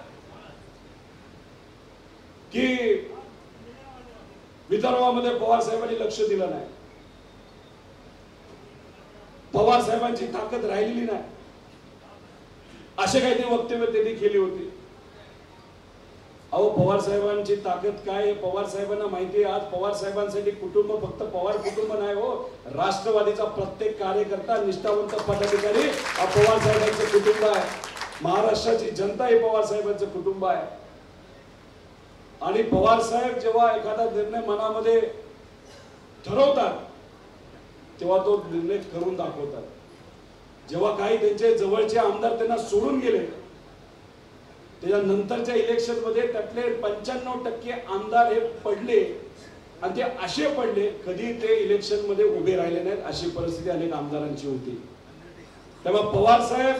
Speaker 1: की विदर्भामध्ये पवार साहेबांनी लक्ष दिलं नाही, पवार साहेबांची ताकद राहिलेली नाही, असे काहीतरी वक्तव्य त्यांनी केली होती. अहो पवार साहेबांची ताकद काय हे पवार साहेबांना माहिती आहे. आज पवार साहेबांसाठी कुटुंब फक्त पवार कुटुंब नाही हो, राष्ट्रवादीचा प्रत्येक कार्यकर्ता निष्ठावंत पदाधिकारी हा पवार साहेबांचं कुटुंब आहे. महाराष्ट्राची जनता हे पवार साहेबांचं कुटुंब आहे. आणि पवार साहेब जेव्हा एखादा निर्णय मनामध्ये ठरवतात तेव्हा तो निर्णय करून दाखवतात. जेव्हा काही त्यांचे जवळचे आमदार त्यांना सोडून गेले, त्याच्यानंतरच्या इलेक्शन मध्ये त्यातले 95% आमदार हे पडले आणि ते असे पडले कधी ते इलेक्शन मध्ये उभे राहिले नाहीत, अशी परिस्थिती अनेक आमदारांची होती. तेव्हा पवार साहेब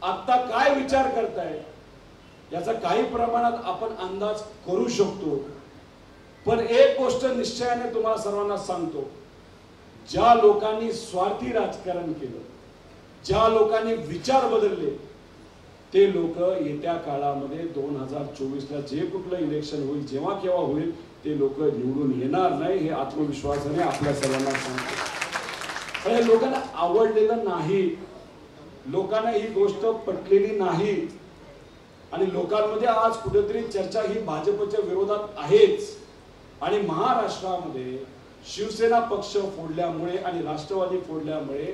Speaker 1: आता काय विचार करताय याचा काही प्रमाणात आपण अंदाज करू शकतो. पण एक गोष्ट निश्चयाने तुम्हाला सर्वांना सांगतो, ज्या लोकांनी स्वार्थी राजकारण केलं, ज्या लोकांनी विचार बदलले, ते लोक येत्या काळामध्ये 2024 ला जे कुठलं इलेक्शन होईल, जेव्हा केव्हा होईल, ते लोक निवडून येणार नाही हे आत्मविश्वासाने आपल्या सर्वांना सांगतो. पण लोकांना आवडलेलं नाही, लोकांना ही गोष्ट पटलेली नाही आणि लोकांमध्ये आज कुठेतरी चर्चा ही भाजपच्या विरोधात आहेच. आणि महाराष्ट्रामध्ये शिवसेना पक्ष फोडल्यामुळे आणि राष्ट्रवादी फोडल्यामुळे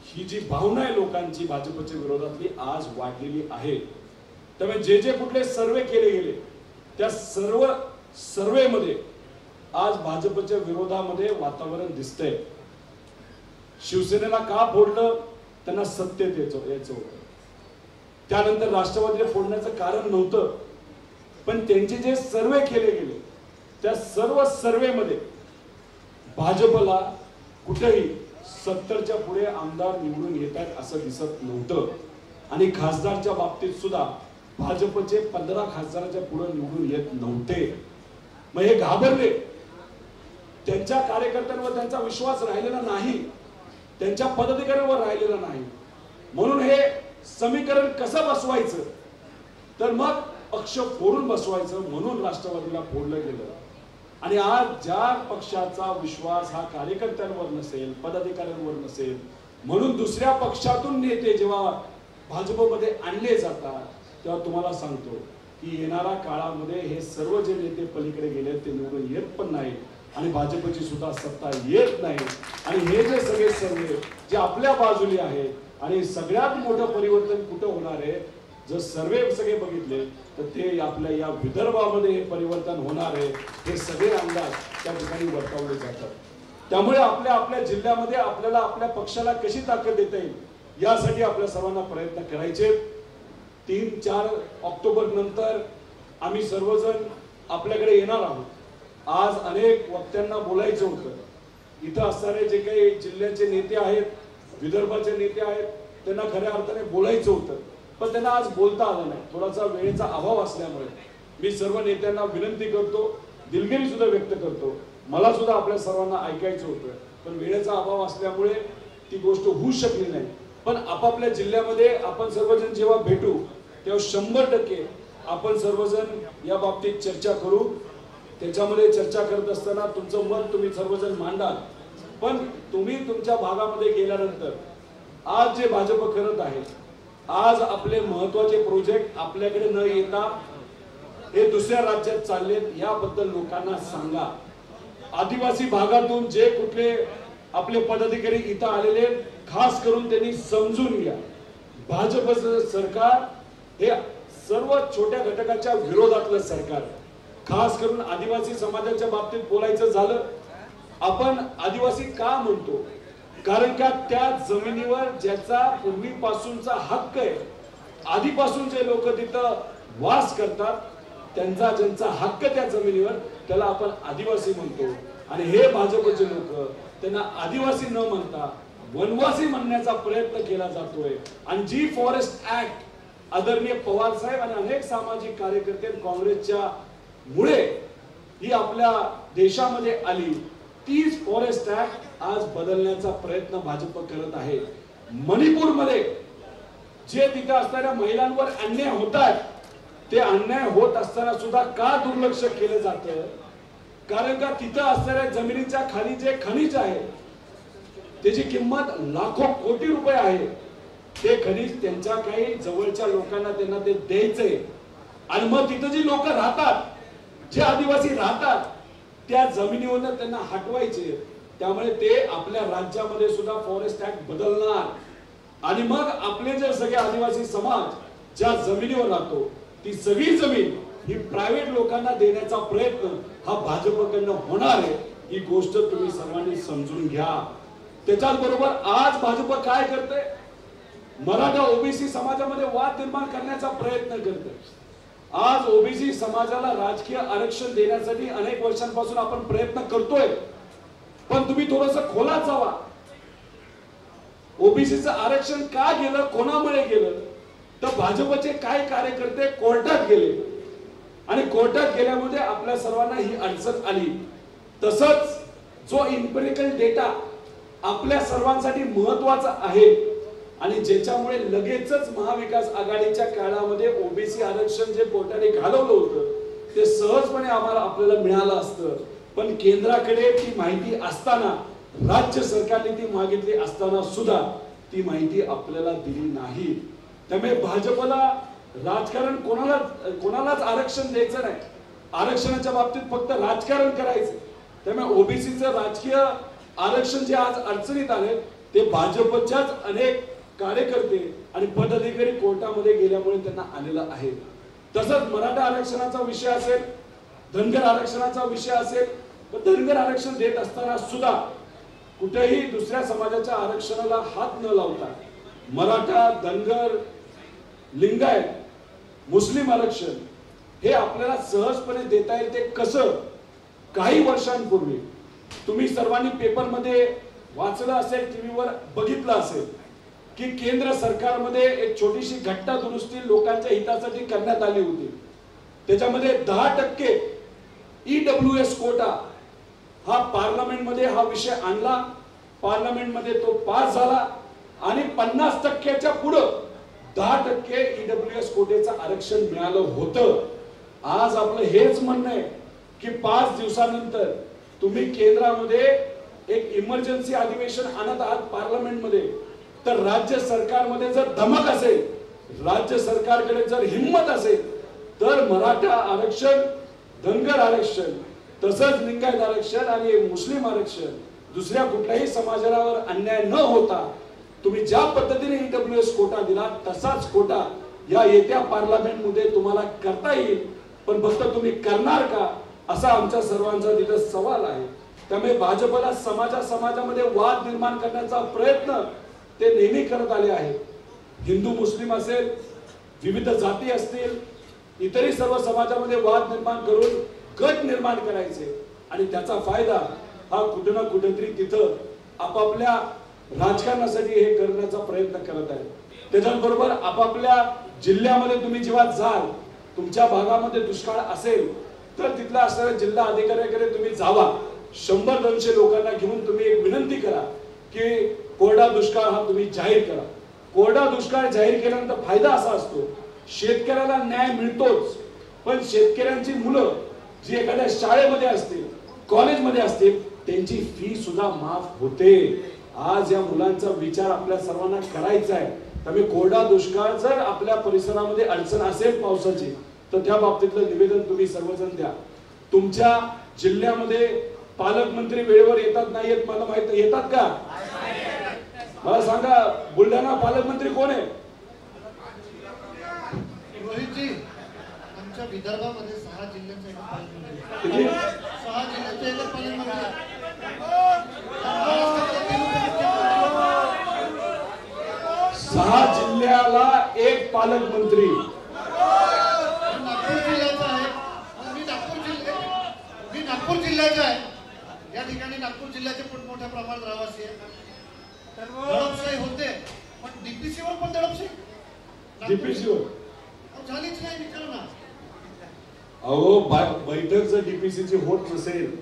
Speaker 1: ही जी भावना आहे लोकांची भाजपच्या विरोधातली आज वाढलेली आहे. त्यामुळे जे जे कुठले सर्वे केले गेले त्या सर्व सर्वेमध्ये आज भाजपच्या विरोधामध्ये वातावरण दिसतंय. शिवसेनेला का फोडलं, त्यांना सत्तेत यायचं होतं. त्यानंतर राष्ट्रवादीला फोडण्याचं कारण नव्हतं, पण त्यांचे जे सर्वे केले गेले त्या सर्व सर्वेमध्ये भाजपला कुठेही 70च्या पुढे आमदार निवडून येत आहेत असं दिसत नव्हतं. आणि खासदारच्या बाबतीत सुद्धा भाजपचे 15 खासदाराच्या पुढे निवडून येत नव्हते. मग हे घाबरले, त्यांच्या कार्यकर्त्यांवर त्यांचा विश्वास राहिलेला नाही, त्यांच्या पदाधिकाऱ्यांवर राहिलेला नाही. म्हणून हे समीकरण कसं बसवायचं, तर मग पक्ष फोडून बसवायचं म्हणून राष्ट्रवादीला फोडलं गेलं. आणि आज ज्या पक्षाचा विश्वास हा कार्यकर्त्यांवर नसेल, पदाधिकाऱ्यांवर नसेल, म्हणून दुसऱ्या पक्षातून नेते जेव्हा भाजपमध्ये आणले जातात तेव्हा तुम्हाला सांगतो की येणाऱ्या काळामध्ये हे सर्व जे नेते पलीकडे गेले ते निवडून येत पण नाही आणि भाजपची सुद्धा सत्ता येत नाही. आणि हे जे सगळे सर्वे जे आपल्या बाजूने आहेत आणि सगळ्यात मोठं परिवर्तन कुठं होणार आहे, जर सर्वे सगळे बघितले तर ते आपल्या या विदर्भामध्ये हे परिवर्तन होणार आहे. हे सगळे अंदाज त्या ठिकाणी वर्तवले जातात. त्यामुळे आपल्या आपल्या जिल्ह्यामध्ये आपल्याला आपल्या पक्षाला कशी ताकद देता येईल यासाठी आपल्या सर्वांना प्रयत्न करायचे. 3-4 ऑक्टोबर नंतर आम्ही सर्वजण आपल्याकडे येणार आहोत. आज अनेक वक्त्यांना बोलायचं होतं. इथं असणारे जे काही जिल्ह्याचे नेते आहेत, विदर्भाचे नेते आहेत, त्यांना खऱ्या अर्थाने बोलायचं होतं, पण त्यांना आज बोलता आलं नाही. थोडासा वेळेचा अभाव असल्यामुळे मी सर्व नेत्यांना विनंती करतो, दिलगिरी सुद्धा व्यक्त करतो. मला सुद्धा आपल्या सर्वांना ऐकायचं होतं, पण वेळेचा अभाव असल्यामुळे ती गोष्ट होऊ शकली नाही. पण आपापल्या जिल्ह्यामध्ये आपण सर्वजण जेव्हा भेटू तेव्हा 100% आपण सर्वजण या बाबतीत चर्चा करू. त्याच्यामध्ये चर्चा करत असताना तुमचं मत तुम्ही सर्वजण मांडाल. पण तुम्ही तुमच्या भागामध्ये गेल्यानंतर आज जे भाजप करत आहे, आज आपले महत्वाचे प्रोजेक्ट आपल्याकडे न येता हे दुसऱ्या राज्यात चाललेत याबद्दल लोकांना सांगा. आदिवासी भागातून जे कुठले आपले पदाधिकारी इथं आलेले खास करून त्यांनी समजून घ्या, भाजपचं सरकार हे सर्व छोट्या घटकाच्या विरोधातलं सरकार. खास करून आदिवासी समाजाच्या बाबतीत बोलायचं झालं, आपण आदिवासी का म्हणतो, कारण का त्या जमिनीवर ज्याचा पूर्वीपासूनचा हक्क आहे, आधीपासून जे लोक तिथं वास करतात त्यांचा ज्यांचा हक्क त्या जमिनीवर, त्याला आपण आदिवासी म्हणतो. आणि हे भाजपचे लोक त्यांना आदिवासी न म्हणता वनवासी म्हणण्याचा प्रयत्न केला जातोय. आणि जी फॉरेस्ट ऍक्ट आदरणीय पवार साहेब आणि अनेक सामाजिक कार्यकर्ते काँग्रेसच्या मुळे ही आपल्या देशामध्ये आली, तीच फॉरेस्ट ऍक्ट आज बदलण्याचा प्रयत्न भाजप करत आहे. मणिपूरमध्ये जे तिथे असणाऱ्या महिलांवर अन्याय होतात, ते अन्याय होत असताना सुद्धा का दुर्लक्ष केलं जातं, कारण का तिथं असणाऱ्या जमिनीच्या खाली जे खनिज आहे त्याची किंमत लाखो कोटी रुपये आहे. ते खनिज त्यांच्या काही जवळच्या लोकांना त्यांना ते द्यायचंय. आणि मग तिथं जी लोक राहतात, जे आदिवासी राहतात, त्या जमिनीवर त्यांना हटवायचे. त्यामुळे ते आपल्या राज्यामध्ये सुद्धा फॉरेस्ट ऍक्ट बदलणार आणि मग आपले जे सगळे आदिवासी समाज ज्या जमिनीवर राहतो ती सगळी जमीन ही प्रायव्हेट लोकांना देण्याचा प्रयत्न हा भाजपकडनं होणार आहे. ही गोष्ट तुम्ही सर्वांनी समजून घ्या. त्याच्याच बरोबर आज भाजप काय करते, मराठा ओबीसी समाजामध्ये वाद निर्माण करण्याचा प्रयत्न करते. आज ओबीसी समाजाला राजकीय आरक्षण देण्यासाठी अनेक वर्षांपासून आपण प्रयत्न करतोय, पण तुम्ही थोडंसं खोलात जावा. ओबीसीचं आरक्षण का गेलं, कोणामुळे गेलं, तर भाजपचे काय कार्यकर्ते कोर्टात गेले आणि कोर्टात गेल्यामुळे आपल्या सर्वांना ही अडचण आली. तसंच जो इम्पेरिकल डेटा आपल्या सर्वांसाठी महत्वाचा आहे आणि ज्याच्यामुळे लगेचच महाविकास आघाडीच्या काळामध्ये ओबीसी आरक्षण जे कोर्टाने घालवलं होतं ते सहजपणे आम्हाला आपल्याला मिळालं असतं, पण केंद्राकडे ती माहिती असताना, राज्य सरकारने ती मागितली असताना सुद्धा ती माहिती आपल्याला दिली नाही. त्यामुळे भाजपला राजकारण कोणालाच आरक्षण द्यायचं नाही. आरक्षणाच्या बाबतीत फक्त राजकारण करायचं. त्यामुळे ओबीसीचं राजकीय आरक्षण जे आज अडचणीत आले ते भाजपच्याच अनेक कार्यकर्ते आणि पदाधिकारी कोर्टामध्ये गेल्यामुळे त्यांना आलेलं आहे. तसंच मराठा आरक्षणाचा विषय असेल, धनगर आरक्षणाचा विषय असेल, तर धनगर आरक्षण देत असताना सुद्धा कुठेही दुसऱ्या समाजाच्या आरक्षणाला हात न लावता मराठा, धनगर, लिंगायत, मुस्लिम आरक्षण हे आपल्याला सहजपणे देता येईल. ते कसं, काही वर्षांपूर्वी तुम्ही सर्वांनी पेपरमध्ये वाचलं असेल, टीव्हीवर बघितलं असेल की केंद्र सरकारमध्ये एक छोटीशी घटना दुरुस्ती लोकांच्या हितासाठी करण्यात आली होती. त्याच्यामध्ये 10% EWS कोटा हा पार्लमेंटमध्ये हा विषय आणला, पार्लमेंटमध्ये तो पास झाला आणि 50%च्या पुढं 10% EWS कोटेचं आरक्षण मिळालं होतं. आज आपलं हेच म्हणणं आहे की 5 दिवसानंतर तुम्ही केंद्रामध्ये एक इमर्जन्सी अधिवेशन आणत आहात पार्लमेंटमध्ये, तर राज्य सरकारमध्ये जर धमक असेल, राज्य सरकारकडे जर हिम्मत असेल, तर मराठा आरक्षण, धनगर आरक्षण, तसंच लिंगायत आरक्षण आणि मुस्लिम आरक्षण दुसऱ्या कुठल्याही समाजावर अन्याय न होता तुम्ही ज्या पद्धतीने EWS कोटा दिला तसाच कोटा या येत्या पार्लमेंटमध्ये तुम्हाला करता येईल. पण फक्त तुम्ही करणार का, असा आमच्या सर्वांचा तिथे सवाल आहे. त्यामुळे भाजपला समाजामध्ये वाद निर्माण करण्याचा प्रयत्न ते नेहमी करत आले आहे. हिंदू मुस्लिम असेल, विविध जाती असतील, इतरही सर्व समाजामध्ये वाद निर्माण करून गट निर्माण करायचे आणि त्याचा फायदा हा कुठे ना कुठेतरी तिथं आपापल्या राजकारणासाठी हे करण्याचा प्रयत्न करत आहे. त्याच्याबरोबर आपापल्या जिल्ह्यामध्ये तुम्ही जेव्हा जाल, तुमच्या भागामध्ये दुष्काळ असेल तर तिथला असणाऱ्या जिल्हा अधिकाऱ्याकडे तुम्ही जावा, 100-200 लोकांना घेऊन तुम्ही एक विनंती करा की कोरडा दुष्काळ हा तुम्ही जाहीर करा. कोरडा दुष्काळ जाहीर केल्यानंतर फायदा असा असतो, शेतकऱ्याला न्याय मिळतोच, पण शेतकऱ्यांची मुलं जी एखाद्या शाळेमध्ये असतील, कॉलेजमध्ये असतील, त्यांची फी सुद्धा माफ होते. आज या मुलांचा विचार आपल्या सर्वांना करायचा आहे. त्यामुळे कोरडा दुष्काळ जर आपल्या परिसरामध्ये अडचण असेल पावसाची, तर त्या बाबतीतलं निवेदन तुम्ही सर्वजण द्या. तुमच्या जिल्ह्यामध्ये पालकमंत्री वेळेवर येतात नाही येत मला माहित, येतात का मला सांगा. बुलढाणा पालकमंत्री कोण आहे?
Speaker 2: रोहितजी, आमच्या विदर्भामध्ये 6 जिल्ह्यांचे पालकमंत्री, 6 जिल्ह्यांचे पालकमंत्री,
Speaker 1: 6 जिल्ह्याला एक पालकमंत्री.
Speaker 2: नागपूर जिल्ह्याचा आहे. मी नागपूर जिल्ह्याचा आहे. या ठिकाणी नागपूर जिल्ह्याचे पण मोठ्या प्रमाणात रहिवासी आहे. दडपशाही होते, पण डीपीसीवर पण दडपशाही.
Speaker 1: डीपीसीवर
Speaker 2: झालीच नाही, विचार ना.
Speaker 1: अहो, बैठक जर डीपीसीची होत नसेल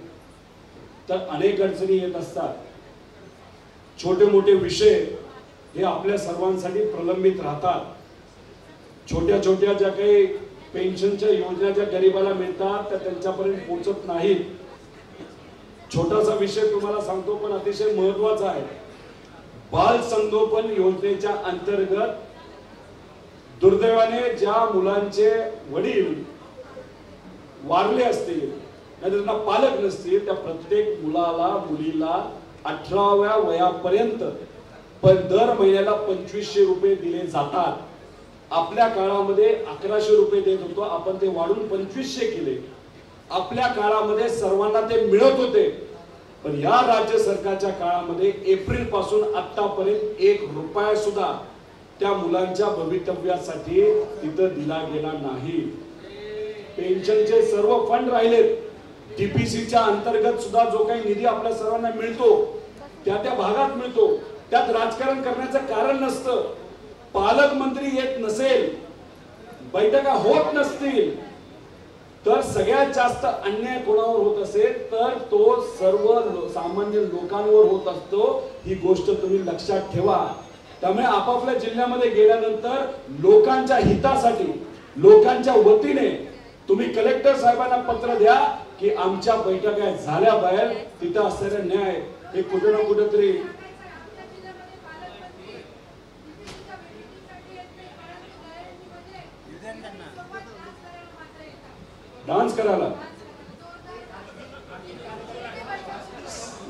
Speaker 1: तर अनेक अडचणी येत असतात. छोटे मोठे विषय हे आपल्या सर्वांसाठी प्रलंबित राहतात. छोट्या छोट्या ज्या काही पेन्शनच्या योजना ज्या गरिबाला मिळतात त्या त्यांच्यापर्यंत पोहोचत नाहीत. छोटासा विषय तुम्हाला सांगतो पण अतिशय महत्वाचा आहे. बाल संगोपन योजनेच्या अंतर्गत दुर्दैवाने ज्या मुलांचे वडील वारले असतील नाही त्यांना पालक नसतील त्या प्रत्येक मुलाला मुलीला 18व्या वयापर्यंत पण दर महिन्याला 2500 रुपये दिले जातात. आपल्या काळामध्ये 1100 रुपये देत होतो, आपण ते वाढून 2500 केले. आपल्या काळामध्ये सर्वांना ते मिळत होते, पण या राज्य सरकारच्या काळामध्ये एप्रिल पासून आतापर्यंत 1 रुपया सुद्धा त्या मुलांच्या भवितव्यासाठी तिथं दिला गेला नाही. पेन्शनचे सर्व फंड राहिलेत. डीपीसीच्या अंतर्गत सुद्धा जो काही निधी आपल्या सर्वांना मिळतो त्या त्या भागात मिळतो. त्यात राजकारण करण्याचं कारण नसतं. पालकमंत्री येत नसेल, बैठका होत नसतील, तर सगळ्यात जास्त अन्याय कोणावर होत असेल तर तो सर्व सामान्य लोकांवर होत असतो. ही गोष्ट तुम्ही लक्षात ठेवा. त्यामुळे आपापल्या जिल्ह्यामध्ये गेल्यानंतर लोकांच्या हितासाठी लोकांच्या वतीने तुम्ही कलेक्टर साहेबांना पत्र द्या की आमच्या बैठका झाल्या बाहेर तिथं असलेला न्याय हे कुठे ना कुठेतरी डान्स करायला.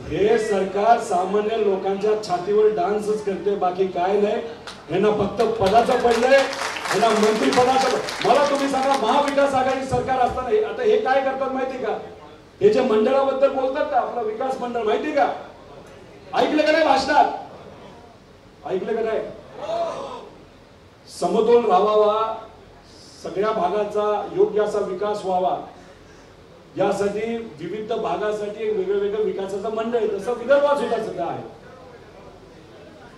Speaker 1: हे सरकार सामान्य लोकांच्या छातीवर डान्सच करते, बाकी काय नाही. यांना फक्त पदाचं पडलंय, यांना मंत्री पदाचं. मला तुम्ही सांगा, महाविकास आघाडी सरकार असताना आता हे काय करतात माहिती का? हे जे मंडळाबद्दल बोलतात का, आपला विकास मंडळ माहिती का? ऐकलं का नाही भाषणात? ऐकलं का नाही? समतोल राहावा, सगळ्या भागाचा योग्य असा विकास व्हावा यासाठी विविध भागासाठी वेगळं वेगळं विकासाचं मंडळ आहे. तसं विदर्भात सुद्धा सध्या आहे.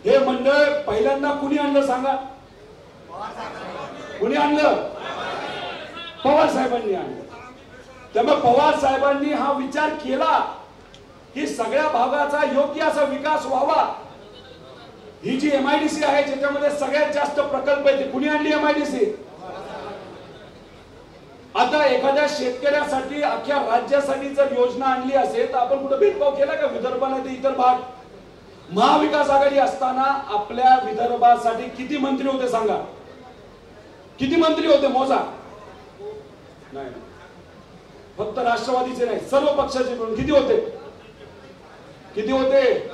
Speaker 1: हे मंडळ पहिल्यांदा कुणी आणलं सांगा? कुणी आणलं? पवार साहेबांनी आणलं. त्यामुळे पवार साहेबांनी हा विचार केला की सगळ्या भागाचा योग्य असा विकास व्हावा. ही जी MIDC आहे ज्याच्यामध्ये सगळ्यात जास्त प्रकल्प आहे, कुणी आणली MIDC? आता एखाद्या शेतकऱ्यासाठी अख्ख्या राज्यासाठी जर योजना आणली असेल तर आपण कुठे भेदभाव केला का? विदर्भाला ते इतर भाग. महाविकास आघाडी असताना आपल्या विदर्भासाठी किती मंत्री होते सांगा? किती मंत्री होते मोजा? नाही, फक्त राष्ट्रवादीचे नाही, सर्व पक्षाचे मिळून किती होते? किती होते?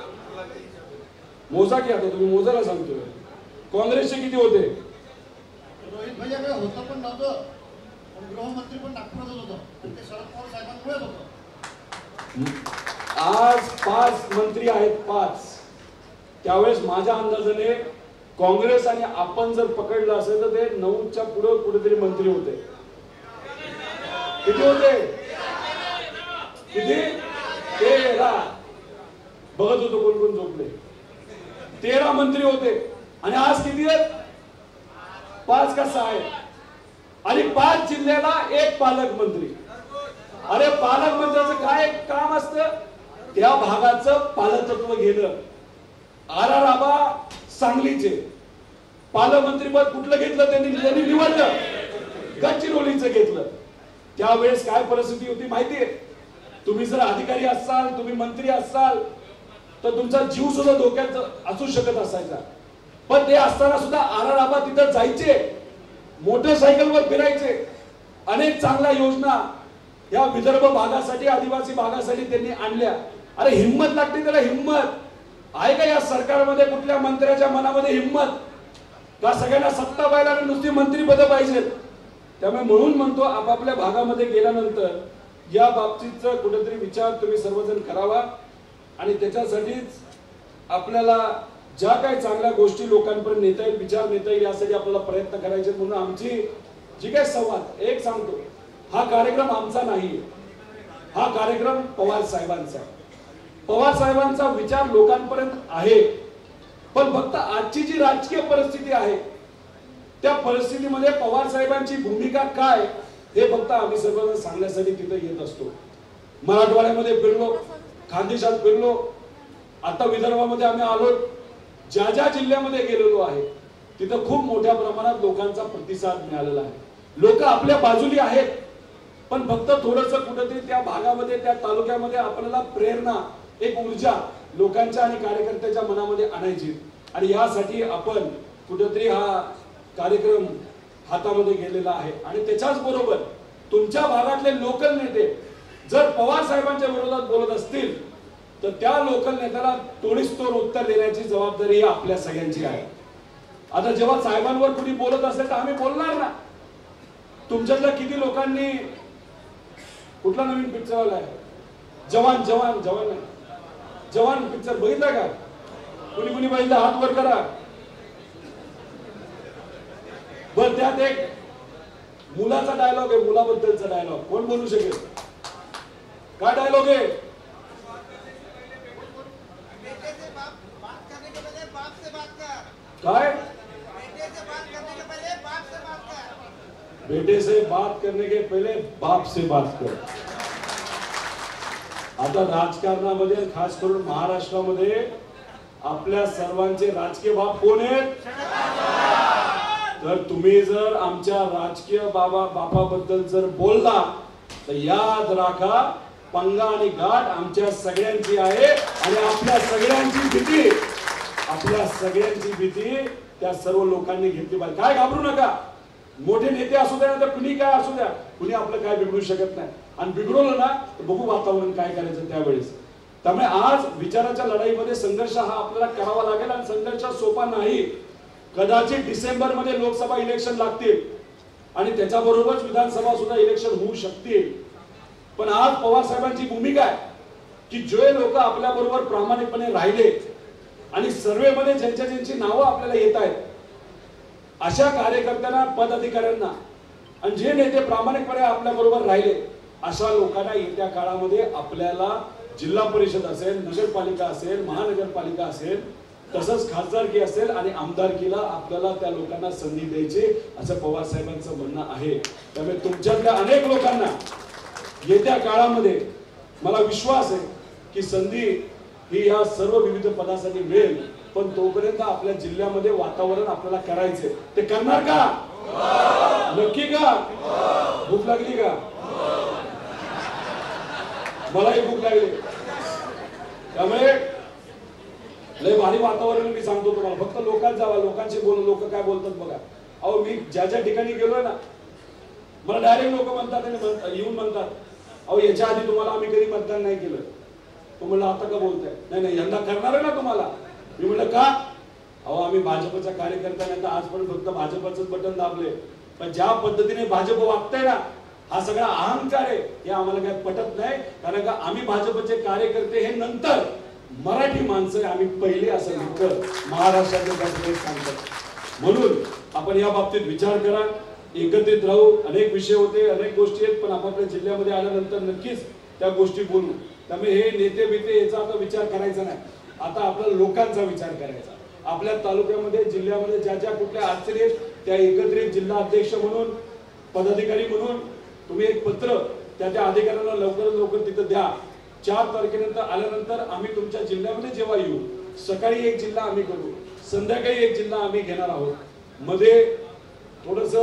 Speaker 1: मोजा की आता तुम्ही मोजायला सांगतोय. काँग्रेसचे किती होते?
Speaker 2: रोहित भैया होतं पण नव्हतं, गृहमंत्री पण नागपुरातच होतं, ते शरद पवार साहेबांमुळेच होतं.
Speaker 1: आज 5 मंत्री आहेत, 5. त्यावेळेस माझ्या अंदाजाने काँग्रेस आणि आपण जर पकडलं असेल तर ते 9च्या पुढे कुठेतरी मंत्री होते. किती होते? किती? 13. बघत होतो कोण कोण झोपले. 13 मंत्री होते आणि आज किती आहेत? 5 का 6 आहेत. आणि 5 जिल्ह्याला 1 पालकमंत्री. अरे पालकमंत्र्याचं काय काम असतं? त्या भागाचं पालकत्व घेणं. RR आबा सांगलीचे पालकमंत्रीपद कुठलं घेतलं? त्यांनी निवडलं, गडचिरोलीचं घेतलं. त्यावेळेस काय परिस्थिती होती माहितीये? तुम्ही जर अधिकारी असाल, तुम्ही मंत्री असाल तर तुमचा जीव सुद्धा धोक्यात असू शकत असायचा. पण ते असताना सुद्धा RR आबा तिथं जायचे, मोटरसायकलवर फिरायचे. अनेक चांगल्या योजना या विदर्भ भागासाठी, आदिवासी भागासाठी त्यांनी आणल्या. अरे हिम्मत लागते त्याला, हिम्मत आहे का या सरकारमध्ये? कुठल्या मंत्र्याच्या मनामध्ये हिम्मत? का सगळ्यांना सत्ता पाहिजे आणि नुसती मंत्रीपद पाहिजे? त्यामुळे म्हणून म्हणतो आपापल्या भागामध्ये गेल्यानंतर या बाबतीचा कुठेतरी विचार तुम्ही सर्वजण करावा आणि त्याच्यासाठीच आपल्याला ज्या काही चांगल्या गोष्टी लोकांपर्यंत नेता येईल, विचार नेता येईल यासाठी आपल्याला प्रयत्न करायचे. म्हणून आमची जी काही संवाद, एक सांगतो, हा कार्यक्रम आमचा नाही, हा कार्यक्रम पवार साहेबांचा. पवार साहेबांचा विचार लोकांपर्यंत आहे, पण फक्त आजची जी राजकीय परिस्थिती आहे त्या परिस्थितीमध्ये पवार साहेबांची भूमिका काय हे फक्त आम्ही सर्वजण सांगण्यासाठी तिथे येत असतो. मराठवाड्यामध्ये फिरलो, खानदेशात फिरलो, आता विदर्भामध्ये आम्ही आलो. ज्या ज्या जिल्ह्यामध्ये गेलेलो आहे तिथं खूप मोठ्या प्रमाणात लोकांचा प्रतिसाद मिळालेला आहे. लोक आपल्या बाजूली आहेत, पण फक्त थोडंसं कुठेतरी त्या भागामध्ये, त्या तालुक्यामध्ये आपल्याला प्रेरणा, एक ऊर्जा लोकांच्या आणि कार्यकर्त्याच्या मनामध्ये आणायची. आणि यासाठी आपण कुठेतरी हा कार्यक्रम हातामध्ये गेलेला आहे आणि त्याच्याच बरोबर तुमच्या भागातले लोकल नेते जर पवार साहेबांच्या विरोधात बोलत असतील तर त्या लोकल नेत्याला तोडीसतोड उत्तर देण्याची जबाबदारी आपल्या सगळ्यांची आहे. आता जेव्हा साहेबांवर कुणी बोलत असेल तर आम्ही बोलणार ना. तुमच्यातल्या किती लोकांनी कुठला नवीन पिक्चर आलाय जवान जवान जवान जवान पिक्चर बघितला का? कुणी कुणी बघितला हात वर करा. बर त्यात एक मुलाचा डायलॉग आहे, मुलाबद्दलचा डायलॉग. कोण बोलू शकेल? काय डायलॉग आहे? काय? बेटे से बात करने के पहले बाप से बात कर. आता राजकारणामध्ये खास करून महाराष्ट्रामध्ये आपल्या सर्वांचे राजकीय बाप कोण आहेत? तर तुम्ही जर आमच्या राजकीय बापाबद्दल जर बोलला तर याद राखा पंगा आणि गाठ आमच्या सगळ्यांची आहे आणि आपल्या सगळ्यांची भीती त्या सर्व लोकांनी घेतली पाहिजे. काय घाबरू नका. मोठे नेते असू द्या तर कुणी काय असू द्या, कुणी आपलं काय बिघडू शकत नाही. आणि बिघडवलं ना तर बघू वातावरण काय करायचं त्यावेळेस. त्यामुळे आज विचाराच्या लढाईमध्ये संघर्ष हा आपल्याला करावा लागेल आणि संघर्ष सोपा नाही. कदाचित डिसेंबर मध्ये लोकसभा इलेक्शन लागतील आणि त्याच्याबरोबरच विधानसभा सुद्धा इलेक्शन होऊ शकतील. पण आज पवार साहेबांची भूमिका आहे की जे लोक आपल्या बरोबर प्रामाणिकपणे राहिले आणि सर्वेमध्ये ज्यांची नावं आपल्याला येत आहेत अशा कार्यकर्त्यांना पदाधिकाऱ्यांना आणि जे नेते प्रामाणिकपणे आपल्या बरोबर राहिले अशा लोकांना येत्या काळामध्ये आपल्याला जिल्हा परिषद असेल, नगरपालिका असेल, महानगरपालिका असेल, तसंच खासदारकी असेल आणि आमदारकीला आपल्याला त्या लोकांना संधी द्यायची असं पवार साहेबांचं म्हणणं आहे. त्यामुळे तुमच्यातल्या अनेक लोकांना येत्या काळामध्ये मला विश्वास आहे की संधी ही या सर्व विविध पदासाठी मिळेल. पण तोपर्यंत आपल्या जिल्ह्यामध्ये वातावरण आपल्याला करायचे. ते करणार का? नक्की का? भूक लागली का? मलाही भूक लागली. त्यामुळे लय भारी वातावरण मी सांगतो तुम्हाला. फक्त लोकांत जावा, लोकांशी बोल, लोक काय बोलतात बघा. अहो मी ज्या ज्या ठिकाणी गेलोय ना मला डायरेक्ट लोक म्हणतात आणि येऊन म्हणतात अहो याच्या आधी तुम्हाला आम्ही कधी मतदान नाही केलं. तो म्हणलं आता का बोलताय? नाही नाही यंदा करणार आहे ना तुम्हाला. मी म्हणलं का? अहो आम्ही भाजपचा कार्यकर्ता नाही तर आजपर्यंत फक्त भाजपचंच बटन दाबले. पण ज्या पद्धतीने भाजप वागतंय ना हा सगळा अहंकार आहे हे आम्हाला काही पटत नाही. कारण का आम्ही भाजपचे कार्यकर्ते हे नंतर मराठी माणसं आम्ही पहिले असं लिहितं महाराष्ट्रातले सांगतात. म्हणून आपण या बाबतीत विचार करा, एकत्रित राहू. अनेक विषय होते, अनेक गोष्टी आहेत, पण आपापल्या जिल्ह्यामध्ये आल्यानंतर नक्कीच त्या गोष्टी बोलू. त्यामुळे हे नेते बिते याचा आता विचार करायचा नाही. आता आपल्या लोकांचा विचार करायचा. आपल्या तालुक्यामध्ये जिल्ह्यामध्ये ज्या ज्या कुठल्या अडचणी आहेत त्या एकत्रित जिल्हा अध्यक्ष म्हणून पदाधिकारी म्हणून तुम्ही एक पत्र त्या त्या अधिकाऱ्यांना लवकरात लवकर तिथं द्या. 4 तारखेनंतर आल्यानंतर आम्ही तुमच्या जिल्ह्यामध्ये जेव्हा येऊ सकाळी एक जिल्हा आम्ही करू, संध्याकाळी एक जिल्हा आम्ही घेणार आहोत. मध्ये थोडस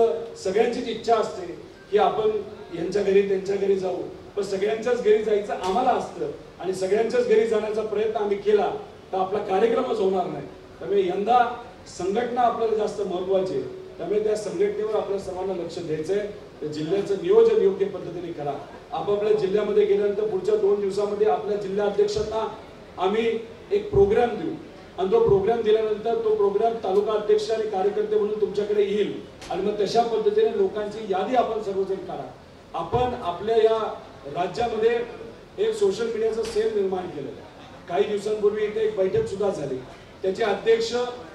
Speaker 1: सगळ्यांचीच इच्छा असते की आपण यांच्या घरी त्यांच्या घरी जाऊ, पण सगळ्यांच्याच घरी जायचं आम्हाला असतं आणि सगळ्यांच्याच घरी जाण्याचा प्रयत्न आम्ही केला तर आपला कार्यक्रमच होणार नाही. त्यामुळे यंदा संघटना आपल्याला जास्त महत्वाची आहे. त्यामुळे त्या संघटनेवर आपल्या सर्वांना लक्ष द्यायचंय. जिल्ह्याचं नियोजन योग्य पद्धतीने करा. आपापल्या जिल्ह्यामध्ये गेल्यानंतर पुढच्या 2 दिवसामध्ये आपल्या जिल्हा अध्यक्षांना आम्ही एक प्रोग्राम देऊ आणि तो प्रोग्राम दिल्यानंतर तो प्रोग्राम तालुका अध्यक्ष आणि कार्यकर्ते म्हणून तुमच्याकडे येईल आणि मग तशा पद्धतीने लोकांची यादी आपण सर्वजण करा. आपण आपल्या या राज्यामध्ये एक सोशल मीडियाचं सेल निर्माण केलं. काही दिवसांपूर्वी इथे एक बैठक सुद्धा झाली. त्याचे अध्यक्ष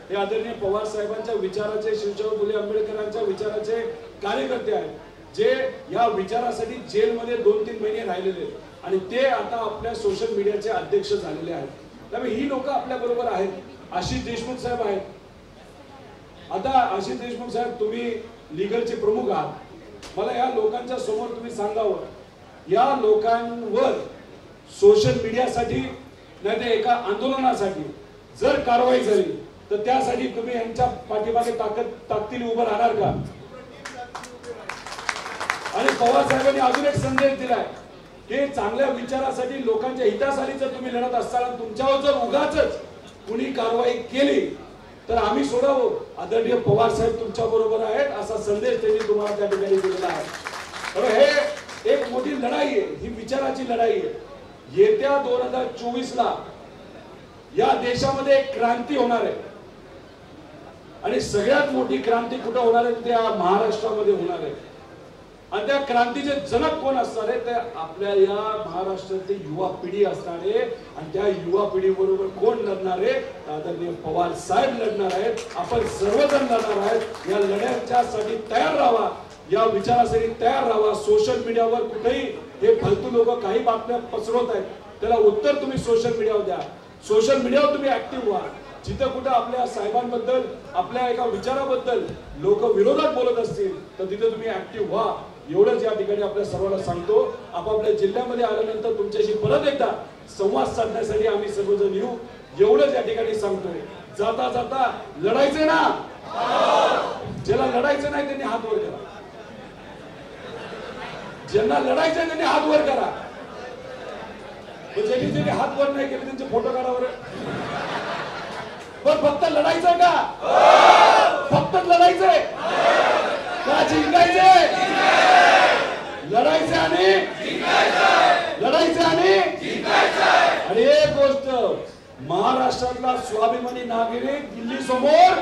Speaker 1: हे आदरणीय पवार साहेबांच्या विचाराचे, शिवशाहू फुले आंबेडकरांच्या विचाराचे कार्यकर्ते आहेत जे या विचारासाठी जेलमध्ये 2-3 महिने राहिलेले आणि ते आता आपल्या सोशल मीडियाचे अध्यक्ष झालेले आहेत. त्यामुळे ही लोक आपल्या बरोबर आहेत. आशिष देशमुख साहेब आहेत. आता आशिष देशमुख साहेब तुम्ही लीगलचे प्रमुख आहात. मला या लोकांच्या समोर तुम्ही सांगावं या लोकांवर सोशल मीडियासाठी नाही तर एका आंदोलनासाठी जर कारवाई झाली तर त्यासाठी तुम्ही यांच्या पाठीमागे ताकदीने उभं राहणार का? आणि पवार साहेबांनी अजून एक संदेश दिलाय की चांगल्या विचारासाठी लोकांच्या हितासाठी जर तुम्ही लढत असाल तुमच्यावर जर उगाचच कुणी कारवाई केली तर आम्ही सोडावं, आदरणीय पवार साहेब तुमच्या बरोबर आहेत असा संदेश त्यांनी तुम्हाला त्या ठिकाणी दिलेला आहे. तर हे एक मोठी लढाई आहे, ही विचाराची लढाई आहे. येत्या 2024 ला या देशामध्ये एक क्रांती होणार आहे आणि सगळ्यात मोठी क्रांती कुठं होणार आहे, त्या महाराष्ट्रामध्ये होणार आहे. आणि त्या क्रांतीचे जनक कोण असणार आहे, ते आपल्या या महाराष्ट्रातली युवा पिढी असणार आहे. आणि त्या युवा पिढी बरोबर कोण लढणार आहे, आदरणीय पवार साहेब लढणार आहेत. आपण सर्वजण लढणार आहेत. या लढ्याच्यासाठी तयार राहा, या विचारासाठी तयार राहा. सोशल मीडियावर कुठेही हे फालतू लोक काही बातम्या पसरवत आहेत, त्याला उत्तर तुम्ही सोशल मीडियावर द्या. सोशल मीडियावर तुम्ही ऍक्टिव्ह व्हा. जिथं कुठं आपल्या साहेबांबद्दल, आपल्या एका विचाराबद्दल लोक विरोधात बोलत असतील तर तिथे तुम्ही ऍक्टिव्ह व्हा. एवढंच या ठिकाणी आपल्या सर्वांना सांगतो. आपापल्या जिल्ह्यामध्ये आल्यानंतर तुमच्याशी परत एकदा संवाद साधण्यासाठी आम्ही सर्वजण येऊ, एवढंच या ठिकाणी सांगतोय. जाता जाता लढायचे ना, ज्याला लढायचं नाही त्यांनी हात वर करा. ज्यांना लढायचं त्यांनी हात वर करा. ज्यांनी ज्यांनी हात वर नाही केले त्यांचे फोटो काढा बरं. पण फक्त लढायचंय का? फक्त लढायचंय का जिंकायचंय? लढायचं आणि लढायचं आणि एक गोष्ट, महाराष्ट्रातला स्वाभिमानी नागरिक दिल्ली समोर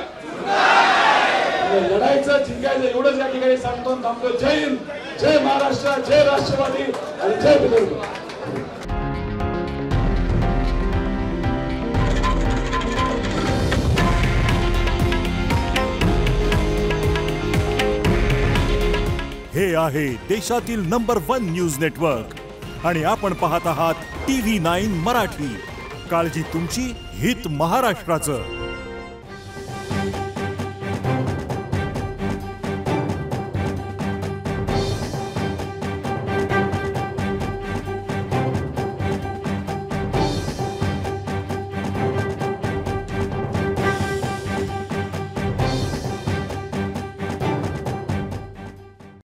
Speaker 1: लढायचं, जिंकायचं, एवढंच या ठिकाणी सांगतो. थांबतो. जय हिंद, जय महाराष्ट्र, जय राष्ट्रवादी आणि जय विदर्भ.
Speaker 3: हे आहे देशातील नंबर 1 न्यूज नेटवर्क आणि आपण पाहत आहात TV9 मराठी. काळजी तुमची, हित महाराष्ट्राचं.